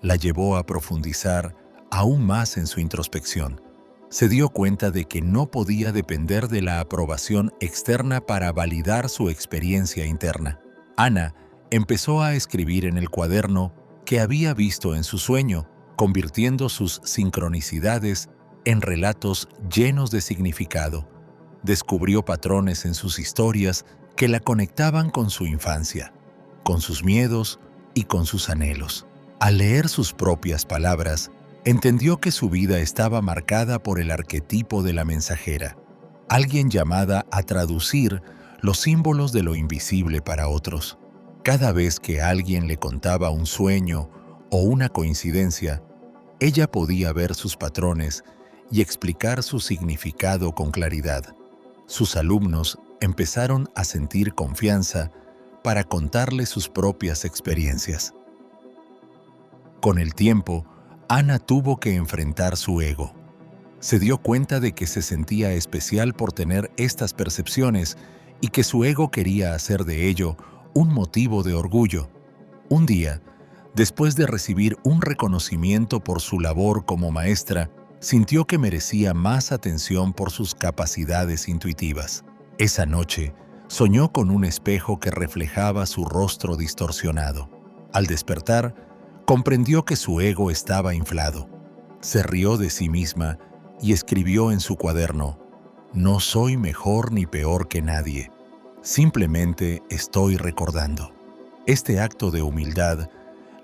la llevó a profundizar aún más en su introspección. Se dio cuenta de que no podía depender de la aprobación externa para validar su experiencia interna. Ana empezó a escribir en el cuaderno que había visto en su sueño, convirtiendo sus sincronicidades en relatos llenos de significado. Descubrió patrones en sus historias que la conectaban con su infancia, con sus miedos y con sus anhelos. Al leer sus propias palabras, entendió que su vida estaba marcada por el arquetipo de la mensajera, alguien llamada a traducir los símbolos de lo invisible para otros. Cada vez que alguien le contaba un sueño o una coincidencia, ella podía ver sus patrones y explicar su significado con claridad. Sus alumnos empezaron a sentir confianza para contarle sus propias experiencias. Con el tiempo, Ana tuvo que enfrentar su ego. Se dio cuenta de que se sentía especial por tener estas percepciones y que su ego quería hacer de ello un motivo de orgullo. Un día, después de recibir un reconocimiento por su labor como maestra, sintió que merecía más atención por sus capacidades intuitivas. Esa noche, soñó con un espejo que reflejaba su rostro distorsionado. Al despertar, comprendió que su ego estaba inflado. Se rió de sí misma y escribió en su cuaderno: «No soy mejor ni peor que nadie. Simplemente estoy recordando». Este acto de humildad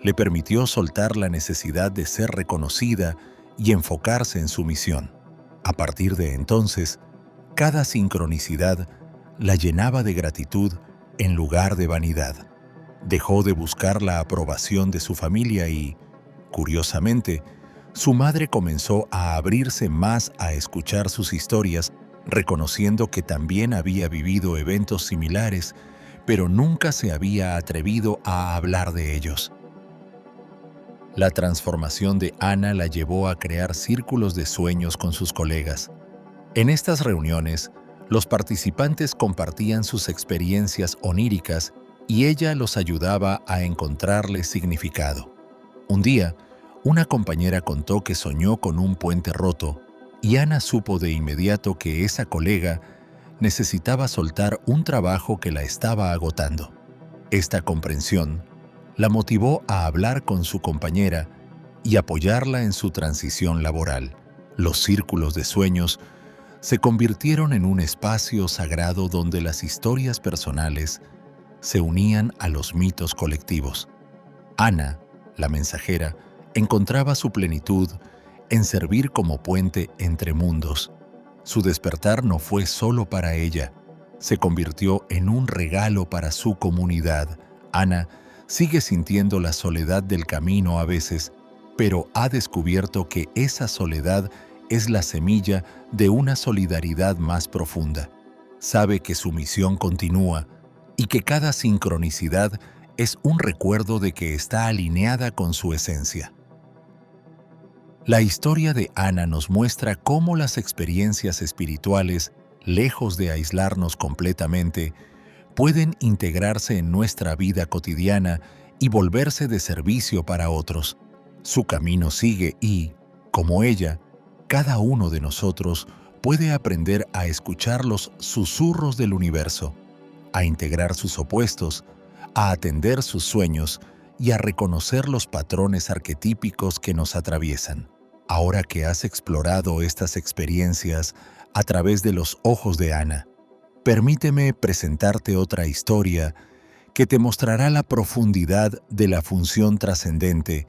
le permitió soltar la necesidad de ser reconocida y enfocarse en su misión. A partir de entonces, cada sincronicidad la llenaba de gratitud en lugar de vanidad. Dejó de buscar la aprobación de su familia y, curiosamente, su madre comenzó a abrirse más a escuchar sus historias, reconociendo que también había vivido eventos similares, pero nunca se había atrevido a hablar de ellos. La transformación de Ana la llevó a crear círculos de sueños con sus colegas. En estas reuniones, los participantes compartían sus experiencias oníricas y ella los ayudaba a encontrarle significado. Un día, una compañera contó que soñó con un puente roto y Ana supo de inmediato que esa colega necesitaba soltar un trabajo que la estaba agotando. Esta comprensión la motivó a hablar con su compañera y apoyarla en su transición laboral. Los círculos de sueños se convirtieron en un espacio sagrado donde las historias personales se unían a los mitos colectivos. Ana, la mensajera, encontraba su plenitud en servir como puente entre mundos. Su despertar no fue solo para ella, se convirtió en un regalo para su comunidad. Ana sigue sintiendo la soledad del camino a veces, pero ha descubierto que esa soledad es la semilla de una solidaridad más profunda. Sabe que su misión continúa y que cada sincronicidad es un recuerdo de que está alineada con su esencia. La historia de Ana nos muestra cómo las experiencias espirituales, lejos de aislarnos completamente, pueden integrarse en nuestra vida cotidiana y volverse de servicio para otros. Su camino sigue y, como ella, cada uno de nosotros puede aprender a escuchar los susurros del universo, a integrar sus opuestos, a atender sus sueños y a reconocer los patrones arquetípicos que nos atraviesan. Ahora que has explorado estas experiencias a través de los ojos de Ana, permíteme presentarte otra historia que te mostrará la profundidad de la función trascendente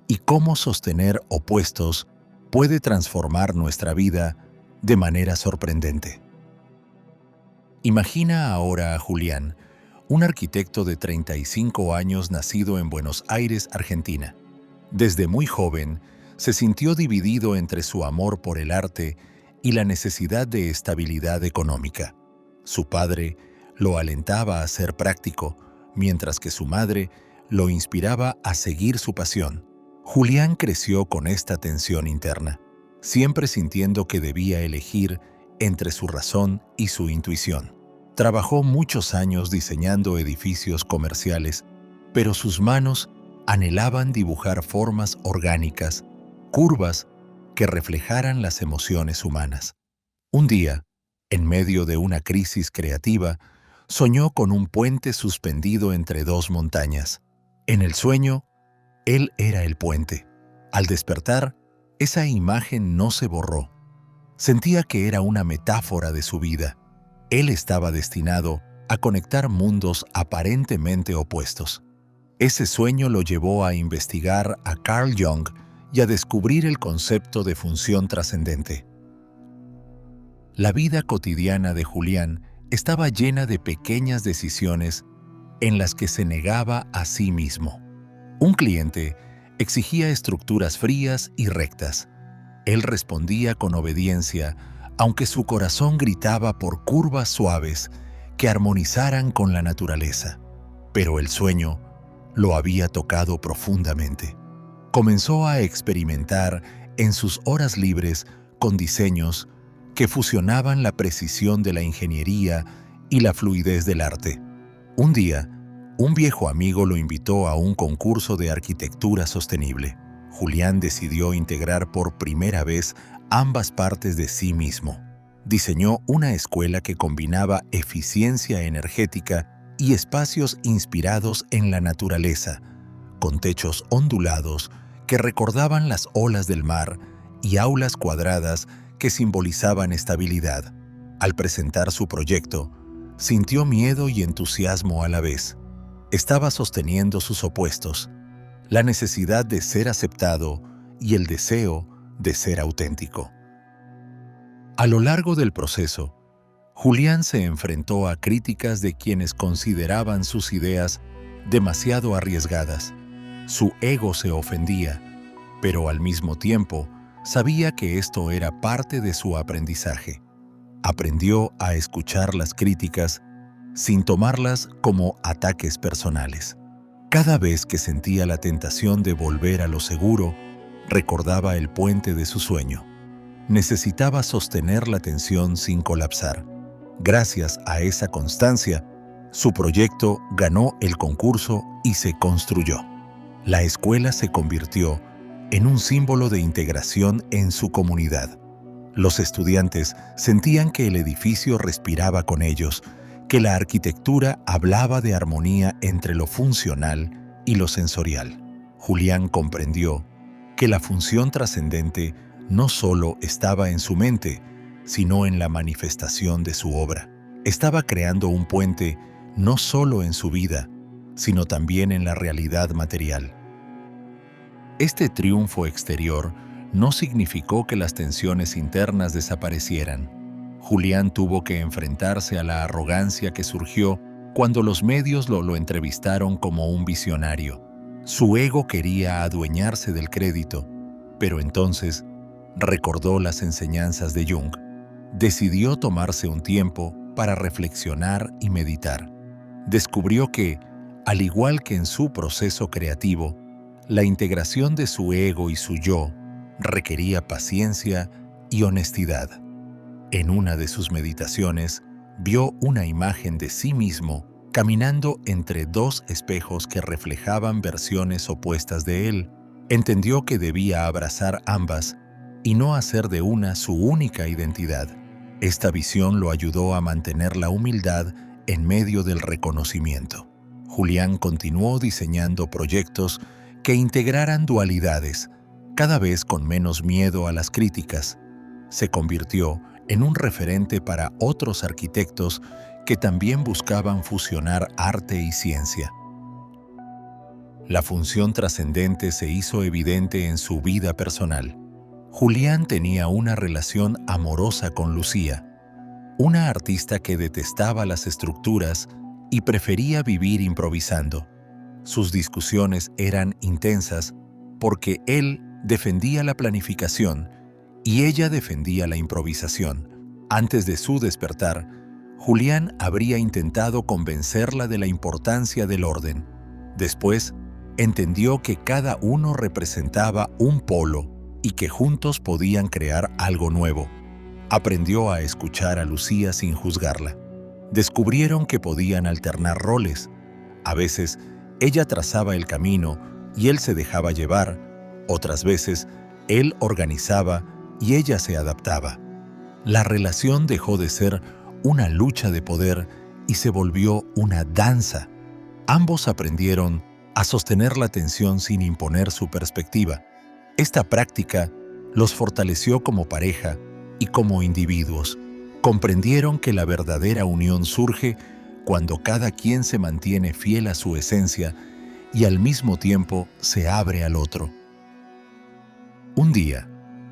y cómo sostener opuestos puede transformar nuestra vida de manera sorprendente. Imagina ahora a Julián, un arquitecto de 35 años nacido en Buenos Aires, Argentina. Desde muy joven, se sintió dividido entre su amor por el arte y la necesidad de estabilidad económica. Su padre lo alentaba a ser práctico, mientras que su madre lo inspiraba a seguir su pasión. Julián creció con esta tensión interna, siempre sintiendo que debía elegir entre su razón y su intuición. Trabajó muchos años diseñando edificios comerciales, pero sus manos anhelaban dibujar formas orgánicas, curvas que reflejaran las emociones humanas. Un día, en medio de una crisis creativa, soñó con un puente suspendido entre dos montañas. En el sueño, él era el puente. Al despertar, esa imagen no se borró. Sentía que era una metáfora de su vida. Él estaba destinado a conectar mundos aparentemente opuestos. Ese sueño lo llevó a investigar a Carl Jung y a descubrir el concepto de función trascendente. La vida cotidiana de Julián estaba llena de pequeñas decisiones en las que se negaba a sí mismo. Un cliente exigía estructuras frías y rectas. Él respondía con obediencia, aunque su corazón gritaba por curvas suaves que armonizaran con la naturaleza. Pero el sueño lo había tocado profundamente. Comenzó a experimentar en sus horas libres con diseños que fusionaban la precisión de la ingeniería y la fluidez del arte. Un día, un viejo amigo lo invitó a un concurso de arquitectura sostenible. Julián decidió integrar por primera vez ambas partes de sí mismo. Diseñó una escuela que combinaba eficiencia energética y espacios inspirados en la naturaleza, con techos ondulados que recordaban las olas del mar y aulas cuadradas que simbolizaban estabilidad. Al presentar su proyecto, sintió miedo y entusiasmo a la vez. Estaba sosteniendo sus opuestos, la necesidad de ser aceptado y el deseo de ser auténtico. A lo largo del proceso, Julián se enfrentó a críticas de quienes consideraban sus ideas demasiado arriesgadas. Su ego se ofendía, pero al mismo tiempo sabía que esto era parte de su aprendizaje. Aprendió a escuchar las críticas sin tomarlas como ataques personales. Cada vez que sentía la tentación de volver a lo seguro, recordaba el puente de su sueño. Necesitaba sostener la tensión sin colapsar. Gracias a esa constancia, su proyecto ganó el concurso y se construyó. La escuela se convirtió en un símbolo de integración en su comunidad. Los estudiantes sentían que el edificio respiraba con ellos, que la arquitectura hablaba de armonía entre lo funcional y lo sensorial. Julián comprendió que la función trascendente no solo estaba en su mente, sino en la manifestación de su obra. Estaba creando un puente no solo en su vida, sino también en la realidad material. Este triunfo exterior no significó que las tensiones internas desaparecieran. Julián tuvo que enfrentarse a la arrogancia que surgió cuando los medios lo entrevistaron como un visionario. Su ego quería adueñarse del crédito, pero entonces recordó las enseñanzas de Jung. Decidió tomarse un tiempo para reflexionar y meditar. Descubrió que, al igual que en su proceso creativo, la integración de su ego y su yo requería paciencia y honestidad. En una de sus meditaciones, vio una imagen de sí mismo caminando entre dos espejos que reflejaban versiones opuestas de él. Entendió que debía abrazar ambas y no hacer de una su única identidad. Esta visión lo ayudó a mantener la humildad en medio del reconocimiento. Julián continuó diseñando proyectos que integraran dualidades, cada vez con menos miedo a las críticas. Se convirtió en un referente para otros arquitectos que también buscaban fusionar arte y ciencia. La función trascendente se hizo evidente en su vida personal. Julián tenía una relación amorosa con Lucía, una artista que detestaba las estructuras y prefería vivir improvisando. Sus discusiones eran intensas porque él defendía la planificación y ella defendía la improvisación. Antes de su despertar, Julián habría intentado convencerla de la importancia del orden. Después, entendió que cada uno representaba un polo y que juntos podían crear algo nuevo. Aprendió a escuchar a Lucía sin juzgarla. Descubrieron que podían alternar roles. A veces, ella trazaba el camino y él se dejaba llevar. Otras veces, él organizaba y ella se adaptaba. La relación dejó de ser una lucha de poder y se volvió una danza. Ambos aprendieron a sostener la tensión sin imponer su perspectiva. Esta práctica los fortaleció como pareja y como individuos. Comprendieron que la verdadera unión surge cuando cada quien se mantiene fiel a su esencia y al mismo tiempo se abre al otro. Un día,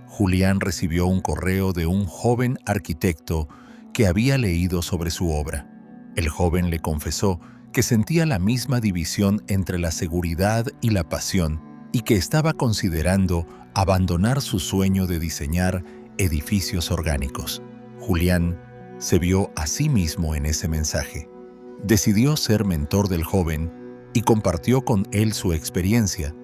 Julián recibió un correo de un joven arquitecto que había leído sobre su obra. El joven le confesó que sentía la misma división entre la seguridad y la pasión y que estaba considerando abandonar su sueño de diseñar edificios orgánicos. Julián se vio a sí mismo en ese mensaje. Decidió ser mentor del joven y compartió con él su experiencia.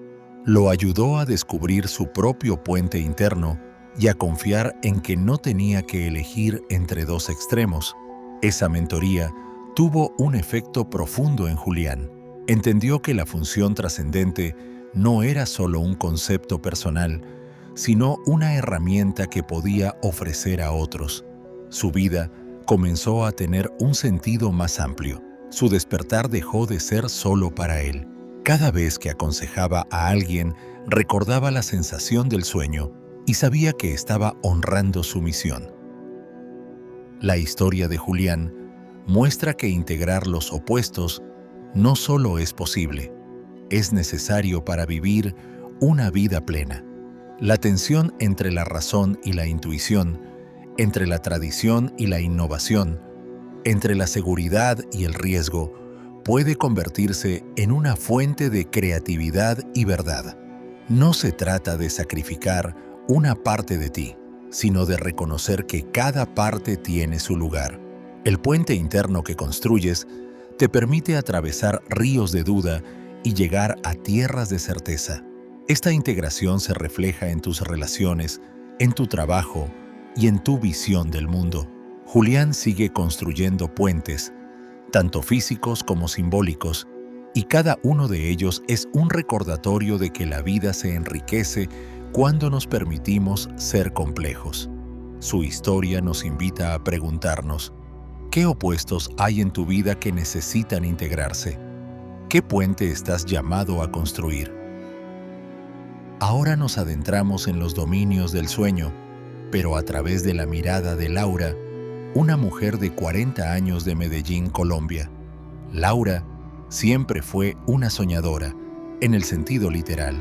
Lo ayudó a descubrir su propio puente interno y a confiar en que no tenía que elegir entre dos extremos. Esa mentoría tuvo un efecto profundo en Julián. Entendió que la función trascendente no era solo un concepto personal, sino una herramienta que podía ofrecer a otros. Su vida comenzó a tener un sentido más amplio. Su despertar dejó de ser solo para él. Cada vez que aconsejaba a alguien, recordaba la sensación del sueño y sabía que estaba honrando su misión. La historia de Julián muestra que integrar los opuestos no solo es posible, es necesario para vivir una vida plena. La tensión entre la razón y la intuición, entre la tradición y la innovación, entre la seguridad y el riesgo, puede convertirse en una fuente de creatividad y verdad. No se trata de sacrificar una parte de ti, sino de reconocer que cada parte tiene su lugar. El puente interno que construyes te permite atravesar ríos de duda y llegar a tierras de certeza. Esta integración se refleja en tus relaciones, en tu trabajo y en tu visión del mundo. Julián sigue construyendo puentes, tanto físicos como simbólicos, y cada uno de ellos es un recordatorio de que la vida se enriquece cuando nos permitimos ser complejos. Su historia nos invita a preguntarnos: ¿qué opuestos hay en tu vida que necesitan integrarse? ¿Qué puente estás llamado a construir? Ahora nos adentramos en los dominios del sueño, pero a través de la mirada de Laura, una mujer de 40 años de Medellín, Colombia. Laura siempre fue una soñadora, en el sentido literal.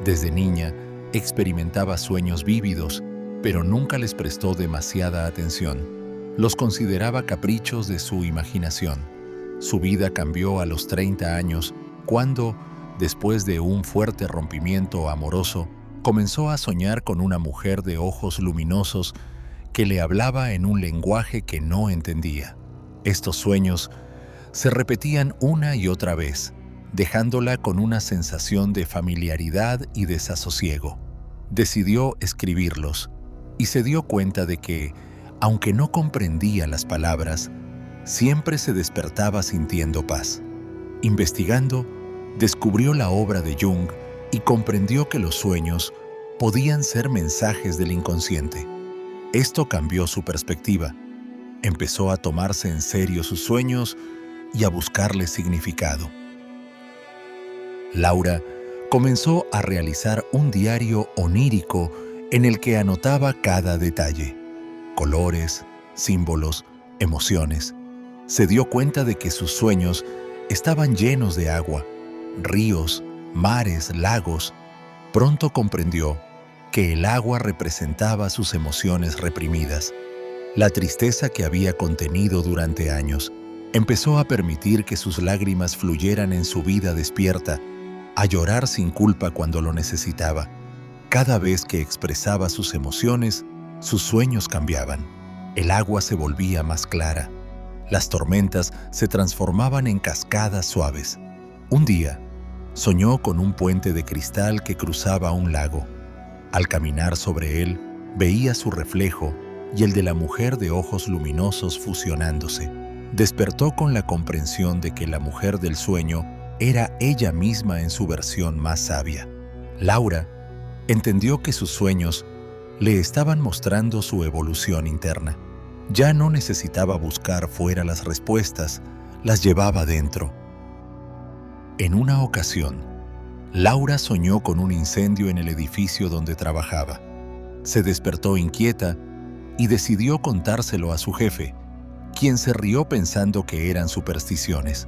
Desde niña, experimentaba sueños vívidos, pero nunca les prestó demasiada atención. Los consideraba caprichos de su imaginación. Su vida cambió a los 30 años, cuando, después de un fuerte rompimiento amoroso, comenzó a soñar con una mujer de ojos luminosos que le hablaba en un lenguaje que no entendía. Estos sueños se repetían una y otra vez, dejándola con una sensación de familiaridad y desasosiego. Decidió escribirlos y se dio cuenta de que, aunque no comprendía las palabras, siempre se despertaba sintiendo paz. Investigando, descubrió la obra de Jung y comprendió que los sueños podían ser mensajes del inconsciente. Esto cambió su perspectiva. Empezó a tomarse en serio sus sueños y a buscarles significado. Laura comenzó a realizar un diario onírico en el que anotaba cada detalle: colores, símbolos, emociones. Se dio cuenta de que sus sueños estaban llenos de agua, ríos, mares, lagos. Pronto comprendió que el agua representaba sus emociones reprimidas. La tristeza que había contenido durante años empezó a permitir que sus lágrimas fluyeran en su vida despierta, a llorar sin culpa cuando lo necesitaba. Cada vez que expresaba sus emociones, sus sueños cambiaban. El agua se volvía más clara. Las tormentas se transformaban en cascadas suaves. Un día, soñó con un puente de cristal que cruzaba un lago. Al caminar sobre él, veía su reflejo y el de la mujer de ojos luminosos fusionándose. Despertó con la comprensión de que la mujer del sueño era ella misma en su versión más sabia. Laura entendió que sus sueños le estaban mostrando su evolución interna. Ya no necesitaba buscar fuera las respuestas, las llevaba dentro. En una ocasión, Laura soñó con un incendio en el edificio donde trabajaba. Se despertó inquieta y decidió contárselo a su jefe, quien se rió pensando que eran supersticiones.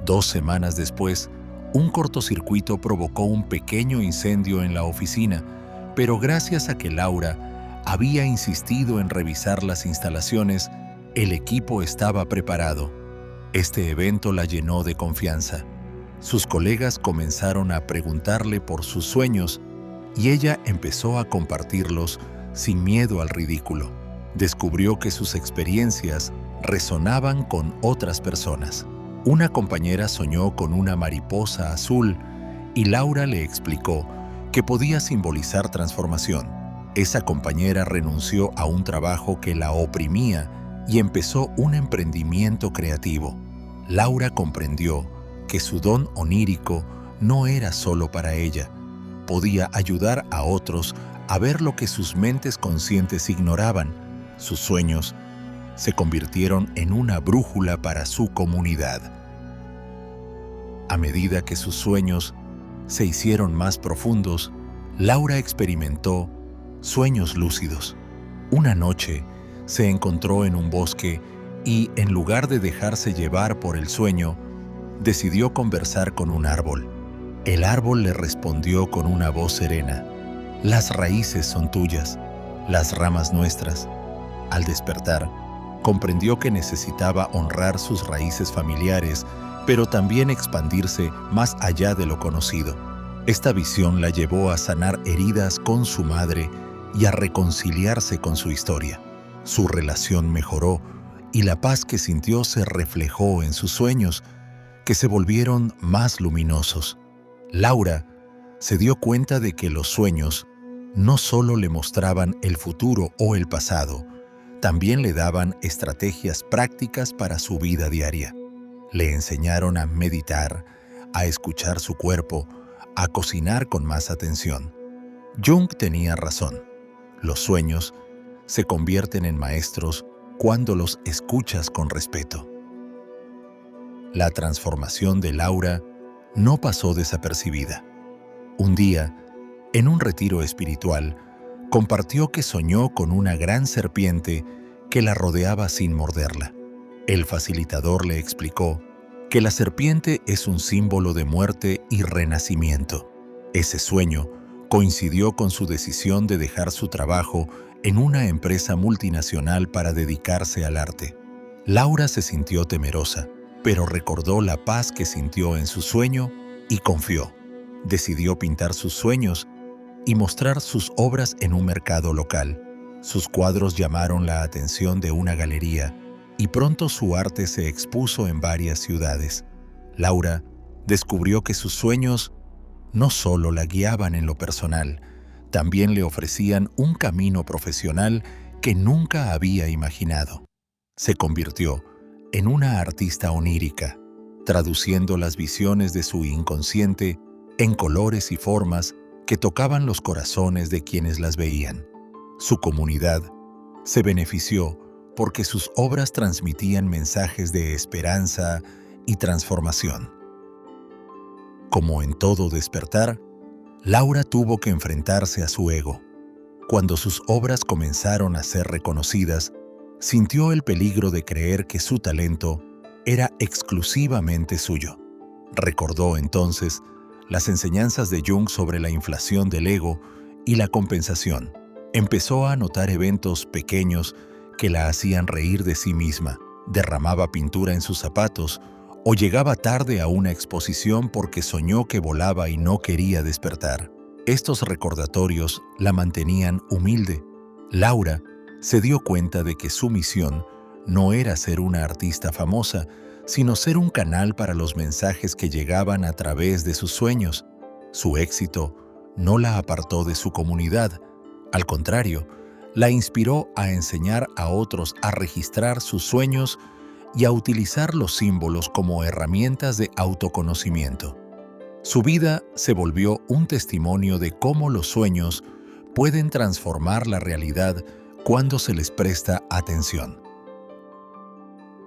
2 semanas después, un cortocircuito provocó un pequeño incendio en la oficina, pero gracias a que Laura había insistido en revisar las instalaciones, el equipo estaba preparado. Este evento la llenó de confianza. Sus colegas comenzaron a preguntarle por sus sueños y ella empezó a compartirlos sin miedo al ridículo. Descubrió que sus experiencias resonaban con otras personas. Una compañera soñó con una mariposa azul y Laura le explicó que podía simbolizar transformación. Esa compañera renunció a un trabajo que la oprimía y empezó un emprendimiento creativo. Laura comprendió que su don onírico no era solo para ella. Podía ayudar a otros a ver lo que sus mentes conscientes ignoraban. Sus sueños se convirtieron en una brújula para su comunidad. A medida que sus sueños se hicieron más profundos, Laura experimentó sueños lúcidos. Una noche se encontró en un bosque y, en lugar de dejarse llevar por el sueño, decidió conversar con un árbol. El árbol le respondió con una voz serena: «Las raíces son tuyas, las ramas nuestras». Al despertar, comprendió que necesitaba honrar sus raíces familiares, pero también expandirse más allá de lo conocido. Esta visión la llevó a sanar heridas con su madre y a reconciliarse con su historia. Su relación mejoró y la paz que sintió se reflejó en sus sueños, que se volvieron más luminosos. Laura se dio cuenta de que los sueños no solo le mostraban el futuro o el pasado, también le daban estrategias prácticas para su vida diaria. Le enseñaron a meditar, a escuchar su cuerpo, a cocinar con más atención. Jung tenía razón. Los sueños se convierten en maestros cuando los escuchas con respeto. La transformación de Laura no pasó desapercibida. Un día, en un retiro espiritual, compartió que soñó con una gran serpiente que la rodeaba sin morderla. El facilitador le explicó que la serpiente es un símbolo de muerte y renacimiento. Ese sueño coincidió con su decisión de dejar su trabajo en una empresa multinacional para dedicarse al arte. Laura se sintió temerosa, pero recordó la paz que sintió en su sueño y confió. Decidió pintar sus sueños y mostrar sus obras en un mercado local. Sus cuadros llamaron la atención de una galería y pronto su arte se expuso en varias ciudades. Laura descubrió que sus sueños no solo la guiaban en lo personal, también le ofrecían un camino profesional que nunca había imaginado. Se convirtió en una artista onírica, traduciendo las visiones de su inconsciente en colores y formas que tocaban los corazones de quienes las veían. Su comunidad se benefició porque sus obras transmitían mensajes de esperanza y transformación. Como en todo despertar, Laura tuvo que enfrentarse a su ego. Cuando sus obras comenzaron a ser reconocidas, sintió el peligro de creer que su talento era exclusivamente suyo. Recordó entonces las enseñanzas de Jung sobre la inflación del ego y la compensación. Empezó a notar eventos pequeños que la hacían reír de sí misma, derramaba pintura en sus zapatos o llegaba tarde a una exposición porque soñó que volaba y no quería despertar. Estos recordatorios la mantenían humilde. Laura se dio cuenta de que su misión no era ser una artista famosa, sino ser un canal para los mensajes que llegaban a través de sus sueños. Su éxito no la apartó de su comunidad, al contrario, la inspiró a enseñar a otros a registrar sus sueños y a utilizar los símbolos como herramientas de autoconocimiento. Su vida se volvió un testimonio de cómo los sueños pueden transformar la realidad cuando se les presta atención.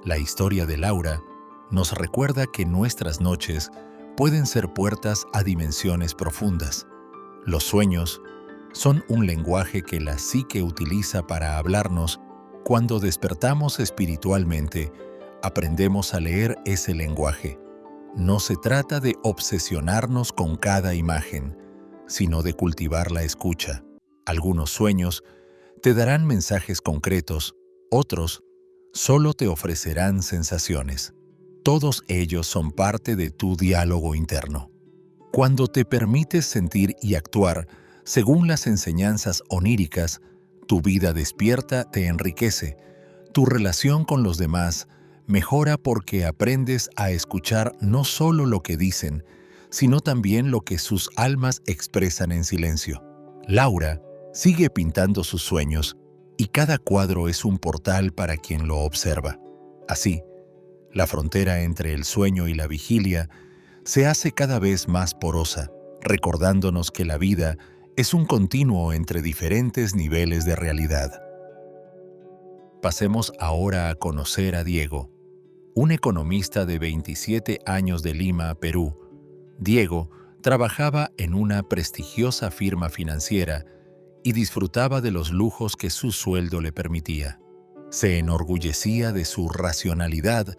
La historia de Laura nos recuerda que nuestras noches pueden ser puertas a dimensiones profundas. Los sueños son un lenguaje que la psique utiliza para hablarnos. Cuando despertamos espiritualmente, aprendemos a leer ese lenguaje. No se trata de obsesionarnos con cada imagen, sino de cultivar la escucha. Algunos sueños te darán mensajes concretos, otros solo te ofrecerán sensaciones. Todos ellos son parte de tu diálogo interno. Cuando te permites sentir y actuar según las enseñanzas oníricas, tu vida despierta te enriquece. Tu relación con los demás mejora porque aprendes a escuchar no solo lo que dicen, sino también lo que sus almas expresan en silencio. Laura sigue pintando sus sueños y cada cuadro es un portal para quien lo observa. Así, la frontera entre el sueño y la vigilia se hace cada vez más porosa, recordándonos que la vida es un continuo entre diferentes niveles de realidad. Pasemos ahora a conocer a Diego, un economista de 27 años de Lima, Perú. Diego trabajaba en una prestigiosa firma financiera y disfrutaba de los lujos que su sueldo le permitía. Se enorgullecía de su racionalidad,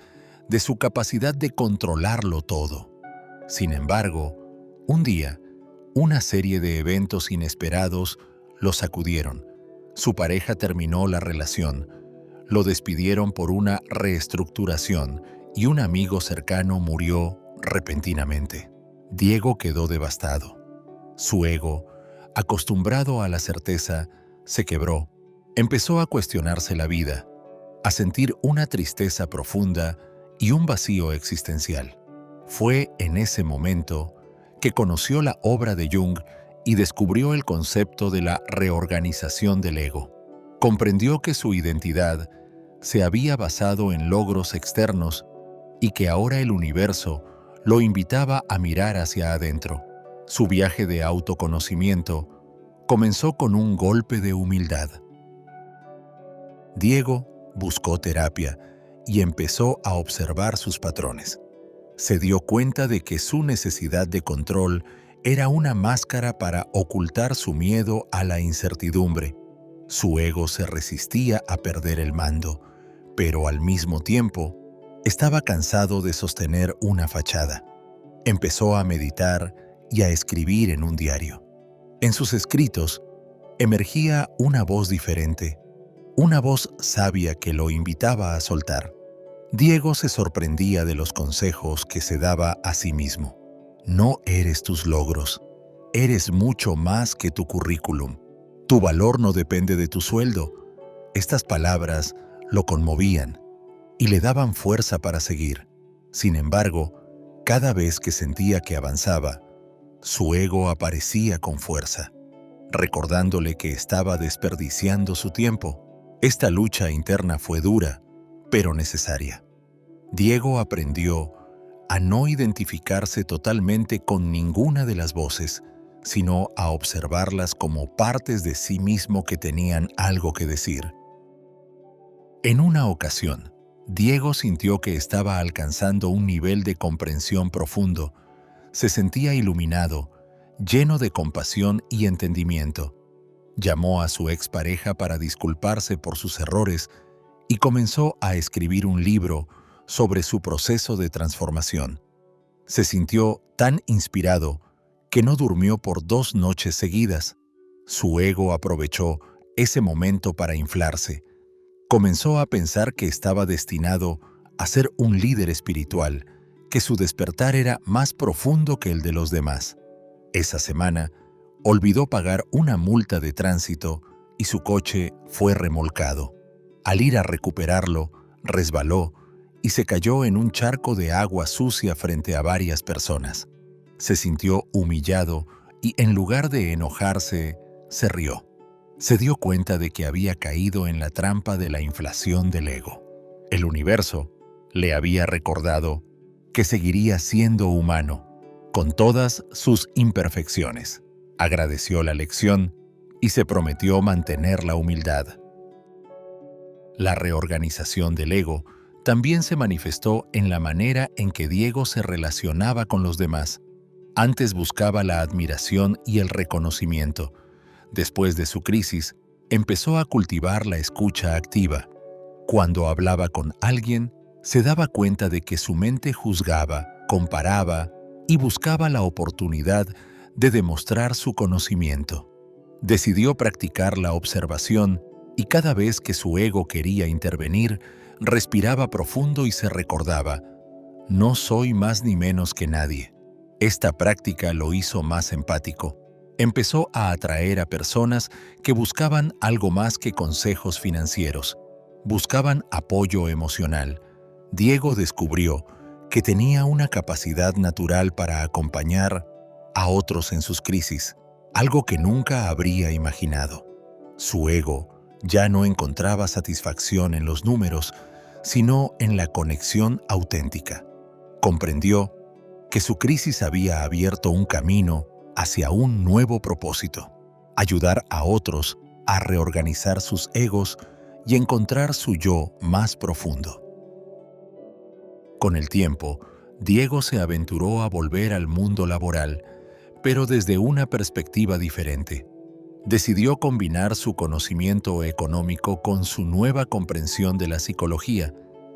de su capacidad de controlarlo todo. Sin embargo, un día, una serie de eventos inesperados lo sacudieron. Su pareja terminó la relación, lo despidieron por una reestructuración y un amigo cercano murió repentinamente. Diego quedó devastado. Su ego, acostumbrado a la certeza, se quebró. Empezó a cuestionarse la vida, a sentir una tristeza profunda y un vacío existencial. Fue en ese momento que conoció la obra de Jung y descubrió el concepto de la reorganización del ego. Comprendió que su identidad se había basado en logros externos y que ahora el universo lo invitaba a mirar hacia adentro. Su viaje de autoconocimiento comenzó con un golpe de humildad. Diego buscó terapia y empezó a observar sus patrones. Se dio cuenta de que su necesidad de control era una máscara para ocultar su miedo a la incertidumbre. Su ego se resistía a perder el mando, pero al mismo tiempo estaba cansado de sostener una fachada. Empezó a meditar y a escribir en un diario. En sus escritos emergía una voz diferente, una voz sabia que lo invitaba a soltar. Diego se sorprendía de los consejos que se daba a sí mismo. No eres tus logros, eres mucho más que tu currículum. Tu valor no depende de tu sueldo. Estas palabras lo conmovían y le daban fuerza para seguir. Sin embargo, cada vez que sentía que avanzaba, su ego aparecía con fuerza, recordándole que estaba desperdiciando su tiempo. Esta lucha interna fue dura, pero necesaria. Diego aprendió a no identificarse totalmente con ninguna de las voces, sino a observarlas como partes de sí mismo que tenían algo que decir. En una ocasión, Diego sintió que estaba alcanzando un nivel de comprensión profundo. Se sentía iluminado, lleno de compasión y entendimiento. Llamó a su expareja para disculparse por sus errores y comenzó a escribir un libro sobre su proceso de transformación. Se sintió tan inspirado que no durmió por 2 noches seguidas. Su ego aprovechó ese momento para inflarse. Comenzó a pensar que estaba destinado a ser un líder espiritual, que su despertar era más profundo que el de los demás. Esa semana, olvidó pagar una multa de tránsito y su coche fue remolcado. Al ir a recuperarlo, resbaló y se cayó en un charco de agua sucia frente a varias personas. Se sintió humillado y, en lugar de enojarse, se rió. Se dio cuenta de que había caído en la trampa de la inflación del ego. El universo le había recordado que seguiría siendo humano, con todas sus imperfecciones. Agradeció la lección y se prometió mantener la humildad. La reorganización del ego también se manifestó en la manera en que Diego se relacionaba con los demás. Antes buscaba la admiración y el reconocimiento. Después de su crisis, empezó a cultivar la escucha activa. Cuando hablaba con alguien, se daba cuenta de que su mente juzgaba, comparaba y buscaba la oportunidad de demostrar su conocimiento. Decidió practicar la observación y cada vez que su ego quería intervenir, respiraba profundo y se recordaba: no soy más ni menos que nadie. Esta práctica lo hizo más empático. Empezó a atraer a personas que buscaban algo más que consejos financieros. Buscaban apoyo emocional. Diego descubrió que tenía una capacidad natural para acompañar a otros en sus crisis, algo que nunca habría imaginado. Su ego ya no encontraba satisfacción en los números, sino en la conexión auténtica. Comprendió que su crisis había abierto un camino hacia un nuevo propósito: ayudar a otros a reorganizar sus egos y encontrar su yo más profundo. Con el tiempo, Diego se aventuró a volver al mundo laboral, pero desde una perspectiva diferente. Decidió combinar su conocimiento económico con su nueva comprensión de la psicología.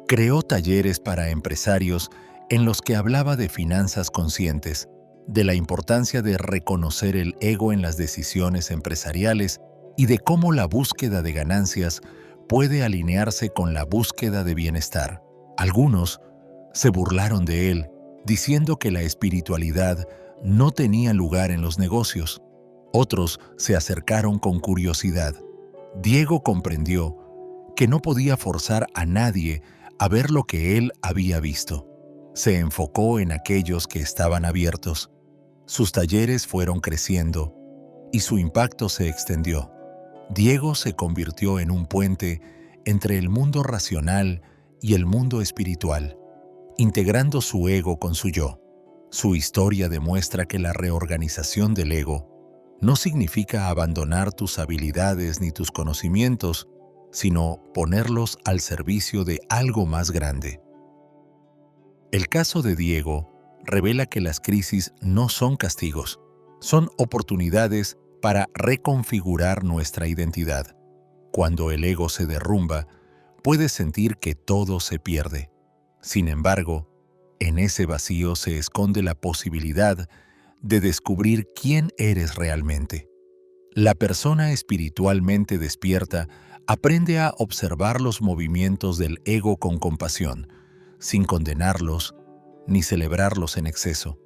Creó talleres para empresarios en los que hablaba de finanzas conscientes, de la importancia de reconocer el ego en las decisiones empresariales y de cómo la búsqueda de ganancias puede alinearse con la búsqueda de bienestar. Algunos se burlaron de él, diciendo que la espiritualidad no tenía lugar en los negocios. Otros se acercaron con curiosidad. Diego comprendió que no podía forzar a nadie a ver lo que él había visto. Se enfocó en aquellos que estaban abiertos. Sus talleres fueron creciendo y su impacto se extendió. Diego se convirtió en un puente entre el mundo racional y el mundo espiritual, integrando su ego con su yo. Su historia demuestra que la reorganización del ego no significa abandonar tus habilidades ni tus conocimientos, sino ponerlos al servicio de algo más grande. El caso de Diego revela que las crisis no son castigos, son oportunidades para reconfigurar nuestra identidad. Cuando el ego se derrumba, puedes sentir que todo se pierde. Sin embargo, en ese vacío se esconde la posibilidad de descubrir quién eres realmente. La persona espiritualmente despierta aprende a observar los movimientos del ego con compasión, sin condenarlos ni celebrarlos en exceso.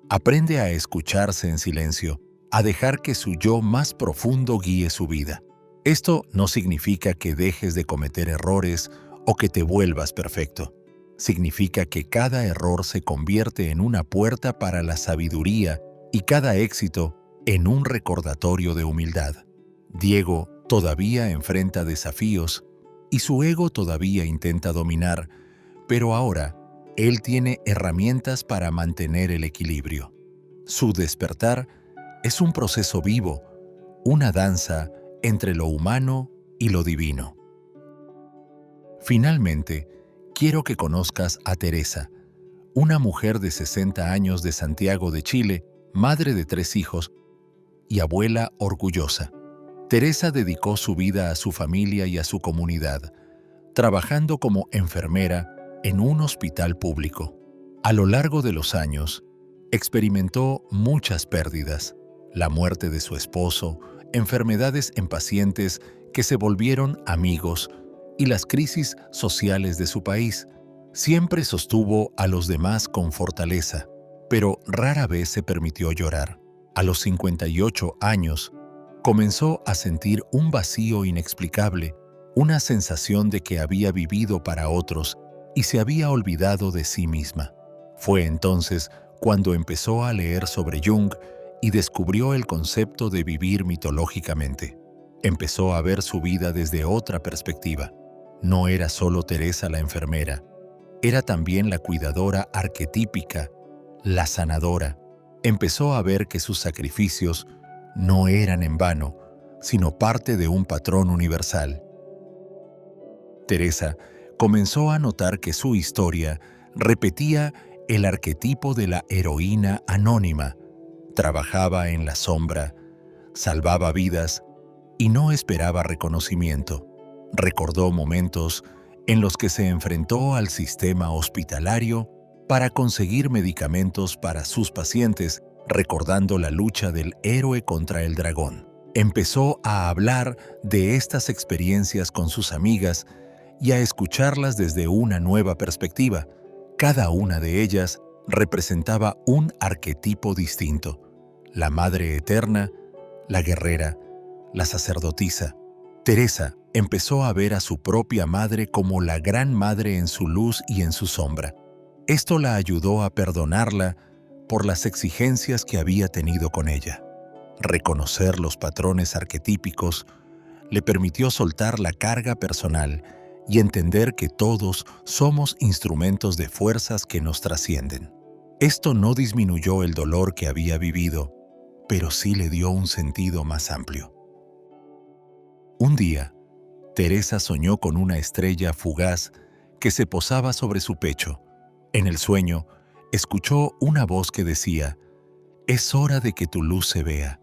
Aprende a escucharse en silencio, a dejar que su yo más profundo guíe su vida. Esto no significa que dejes de cometer errores o que te vuelvas perfecto. Significa que cada error se convierte en una puerta para la sabiduría y cada éxito en un recordatorio de humildad. Diego todavía enfrenta desafíos y su ego todavía intenta dominar, pero ahora él tiene herramientas para mantener el equilibrio. Su despertar es un proceso vivo, una danza entre lo humano y lo divino. Finalmente, quiero que conozcas a Teresa, una mujer de 60 años de Santiago de Chile, madre de 3 hijos y abuela orgullosa. Teresa dedicó su vida a su familia y a su comunidad, trabajando como enfermera en un hospital público. A lo largo de los años, experimentó muchas pérdidas: la muerte de su esposo, enfermedades en pacientes que se volvieron amigos, y las crisis sociales de su país. Siempre sostuvo a los demás con fortaleza, pero rara vez se permitió llorar. A los 58 años, comenzó a sentir un vacío inexplicable, una sensación de que había vivido para otros y se había olvidado de sí misma. Fue entonces cuando empezó a leer sobre Jung y descubrió el concepto de vivir mitológicamente. Empezó a ver su vida desde otra perspectiva. No era solo Teresa la enfermera, era también la cuidadora arquetípica, la sanadora. Empezó a ver que sus sacrificios no eran en vano, sino parte de un patrón universal. Teresa comenzó a notar que su historia repetía el arquetipo de la heroína anónima. Trabajaba en la sombra, salvaba vidas y no esperaba reconocimiento. Recordó momentos en los que se enfrentó al sistema hospitalario para conseguir medicamentos para sus pacientes, recordando la lucha del héroe contra el dragón. Empezó a hablar de estas experiencias con sus amigas y a escucharlas desde una nueva perspectiva. Cada una de ellas representaba un arquetipo distinto: la Madre Eterna, la guerrera, la sacerdotisa. Teresa empezó a ver a su propia madre como la gran madre en su luz y en su sombra. Esto la ayudó a perdonarla por las exigencias que había tenido con ella. Reconocer los patrones arquetípicos le permitió soltar la carga personal y entender que todos somos instrumentos de fuerzas que nos trascienden. Esto no disminuyó el dolor que había vivido, pero sí le dio un sentido más amplio. Un día, Teresa soñó con una estrella fugaz que se posaba sobre su pecho. En el sueño, escuchó una voz que decía: «Es hora de que tu luz se vea».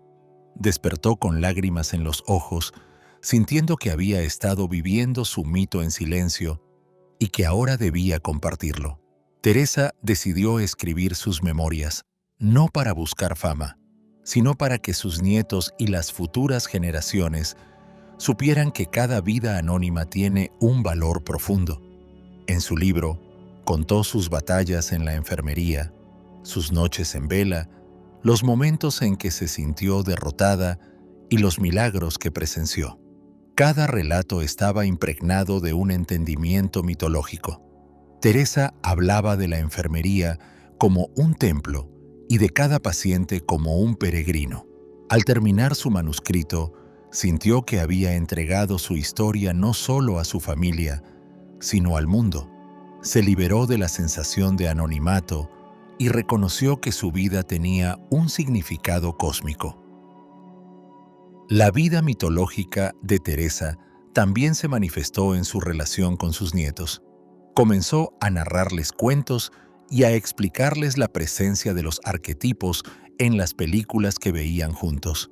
Despertó con lágrimas en los ojos, sintiendo que había estado viviendo su mito en silencio y que ahora debía compartirlo. Teresa decidió escribir sus memorias, no para buscar fama, sino para que sus nietos y las futuras generaciones supieran que cada vida anónima tiene un valor profundo. En su libro, contó sus batallas en la enfermería, sus noches en vela, los momentos en que se sintió derrotada y los milagros que presenció. Cada relato estaba impregnado de un entendimiento mitológico. Teresa hablaba de la enfermería como un templo y de cada paciente como un peregrino. Al terminar su manuscrito, sintió que había entregado su historia no solo a su familia, sino al mundo. Se liberó de la sensación de anonimato y reconoció que su vida tenía un significado cósmico. La vida mitológica de Teresa también se manifestó en su relación con sus nietos. Comenzó a narrarles cuentos y a explicarles la presencia de los arquetipos en las películas que veían juntos.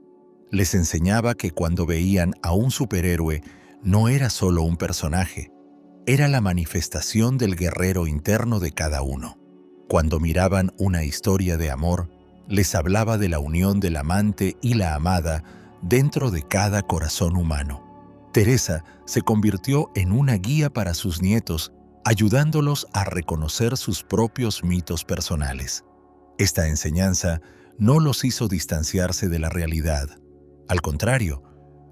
Les enseñaba que cuando veían a un superhéroe no era solo un personaje, era la manifestación del guerrero interno de cada uno. Cuando miraban una historia de amor, les hablaba de la unión del amante y la amada dentro de cada corazón humano. Teresa se convirtió en una guía para sus nietos, ayudándolos a reconocer sus propios mitos personales. Esta enseñanza no los hizo distanciarse de la realidad. Al contrario,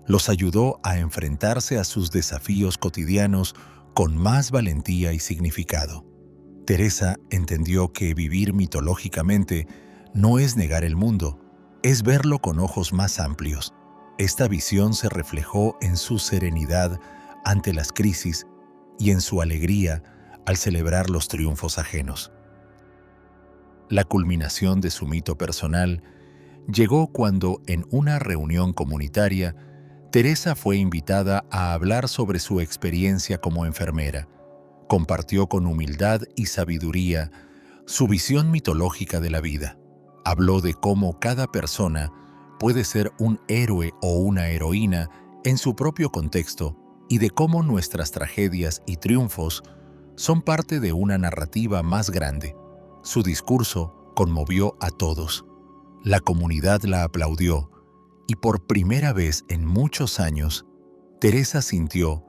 los ayudó a enfrentarse a sus desafíos cotidianos con más valentía y significado. Teresa entendió que vivir mitológicamente no es negar el mundo, es verlo con ojos más amplios. Esta visión se reflejó en su serenidad ante las crisis y en su alegría al celebrar los triunfos ajenos. La culminación de su mito personal llegó cuando, en una reunión comunitaria, Teresa fue invitada a hablar sobre su experiencia como enfermera. Compartió con humildad y sabiduría su visión mitológica de la vida. Habló de cómo cada persona puede ser un héroe o una heroína en su propio contexto y de cómo nuestras tragedias y triunfos son parte de una narrativa más grande. Su discurso conmovió a todos. La comunidad la aplaudió y por primera vez en muchos años, Teresa sintió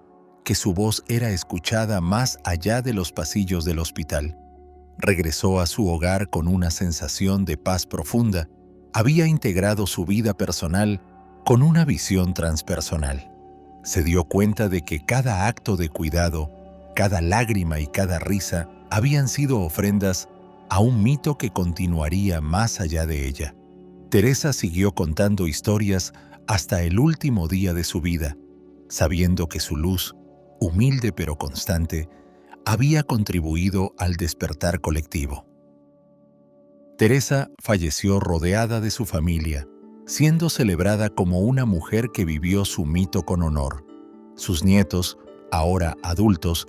que su voz era escuchada más allá de los pasillos del hospital. Regresó a su hogar con una sensación de paz profunda. Había integrado su vida personal con una visión transpersonal. Se dio cuenta de que cada acto de cuidado, cada lágrima y cada risa habían sido ofrendas a un mito que continuaría más allá de ella. Teresa siguió contando historias hasta el último día de su vida, sabiendo que su luz, humilde pero constante, había contribuido al despertar colectivo. Teresa falleció rodeada de su familia, siendo celebrada como una mujer que vivió su mito con honor. Sus nietos, ahora adultos,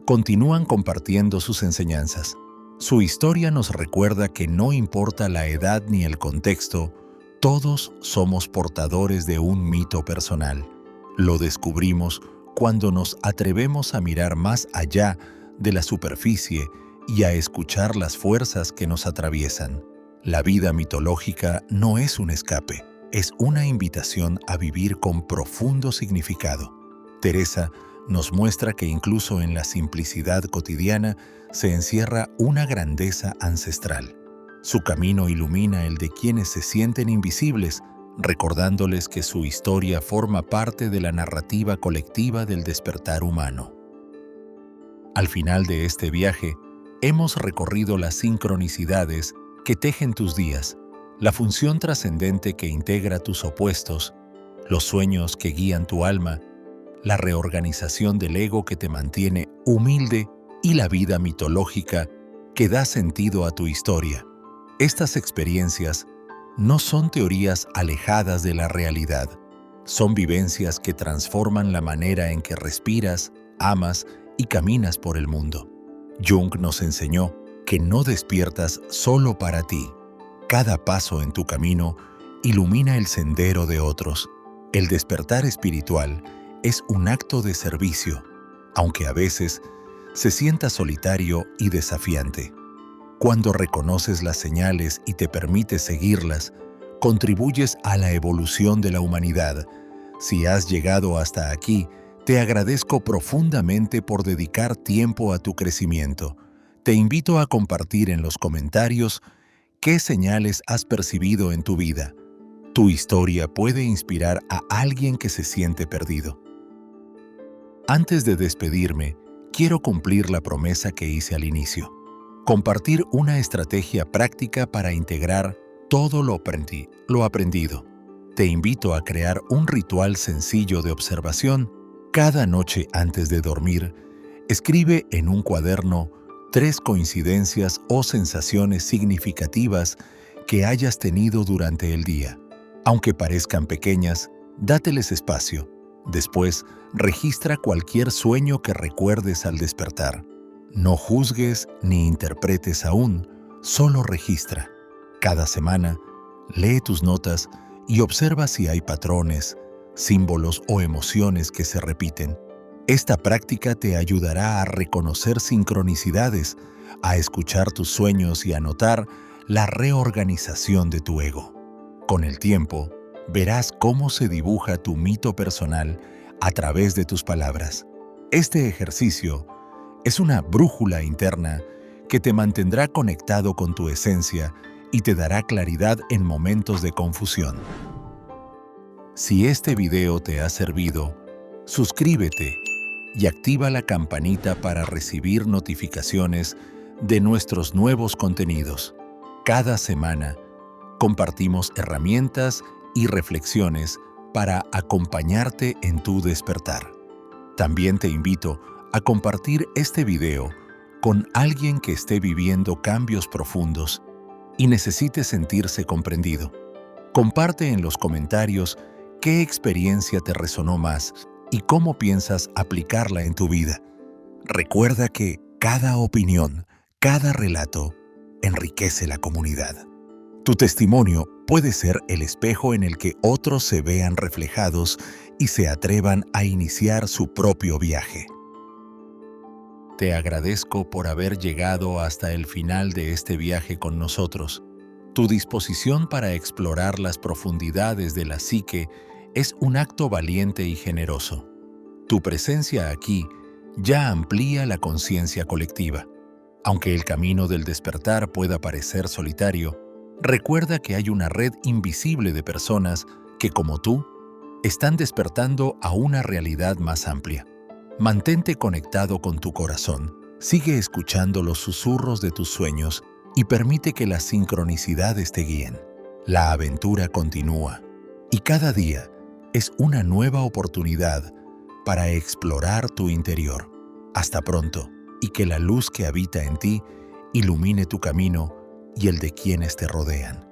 continúan compartiendo sus enseñanzas. Su historia nos recuerda que no importa la edad ni el contexto, todos somos portadores de un mito personal. Lo descubrimos cuando nos atrevemos a mirar más allá de la superficie y a escuchar las fuerzas que nos atraviesan. La vida mitológica no es un escape, es una invitación a vivir con profundo significado. Teresa nos muestra que incluso en la simplicidad cotidiana se encierra una grandeza ancestral. Su camino ilumina el de quienes se sienten invisibles, recordándoles que su historia forma parte de la narrativa colectiva del despertar humano. Al final de este viaje, hemos recorrido las sincronicidades que tejen tus días, la función trascendente que integra tus opuestos, los sueños que guían tu alma, la reorganización del ego que te mantiene humilde y la vida mitológica que da sentido a tu historia. Estas experiencias no son teorías alejadas de la realidad, son vivencias que transforman la manera en que respiras, amas y caminas por el mundo. Jung nos enseñó que no despiertas solo para ti. Cada paso en tu camino ilumina el sendero de otros. El despertar espiritual es un acto de servicio, aunque a veces se sienta solitario y desafiante. Cuando reconoces las señales y te permites seguirlas, contribuyes a la evolución de la humanidad. Si has llegado hasta aquí, te agradezco profundamente por dedicar tiempo a tu crecimiento. Te invito a compartir en los comentarios qué señales has percibido en tu vida. Tu historia puede inspirar a alguien que se siente perdido. Antes de despedirme, quiero cumplir la promesa que hice al inicio. Compartir una estrategia práctica para integrar todo lo aprendido. Te invito a crear un ritual sencillo de observación. Cada noche antes de dormir, escribe en un cuaderno 3 coincidencias o sensaciones significativas que hayas tenido durante el día. Aunque parezcan pequeñas, dáteles espacio. Después, registra cualquier sueño que recuerdes al despertar. No juzgues ni interpretes aún, solo registra. Cada semana, lee tus notas y observa si hay patrones, símbolos o emociones que se repiten. Esta práctica te ayudará a reconocer sincronicidades, a escuchar tus sueños y a notar la reorganización de tu ego. Con el tiempo, verás cómo se dibuja tu mito personal a través de tus palabras. Este ejercicio es una brújula interna que te mantendrá conectado con tu esencia y te dará claridad en momentos de confusión. Si este video te ha servido, suscríbete y activa la campanita para recibir notificaciones de nuestros nuevos contenidos. Cada semana compartimos herramientas y reflexiones para acompañarte en tu despertar. También te invito a compartir este video con alguien que esté viviendo cambios profundos y necesite sentirse comprendido. Comparte en los comentarios qué experiencia te resonó más y cómo piensas aplicarla en tu vida. Recuerda que cada opinión, cada relato, enriquece la comunidad. Tu testimonio puede ser el espejo en el que otros se vean reflejados y se atrevan a iniciar su propio viaje. Te agradezco por haber llegado hasta el final de este viaje con nosotros. Tu disposición para explorar las profundidades de la psique es un acto valiente y generoso. Tu presencia aquí ya amplía la conciencia colectiva. Aunque el camino del despertar pueda parecer solitario, recuerda que hay una red invisible de personas que, como tú, están despertando a una realidad más amplia. Mantente conectado con tu corazón, sigue escuchando los susurros de tus sueños y permite que las sincronicidades te guíen. La aventura continúa y cada día es una nueva oportunidad para explorar tu interior. Hasta pronto, y que la luz que habita en ti ilumine tu camino y el de quienes te rodean.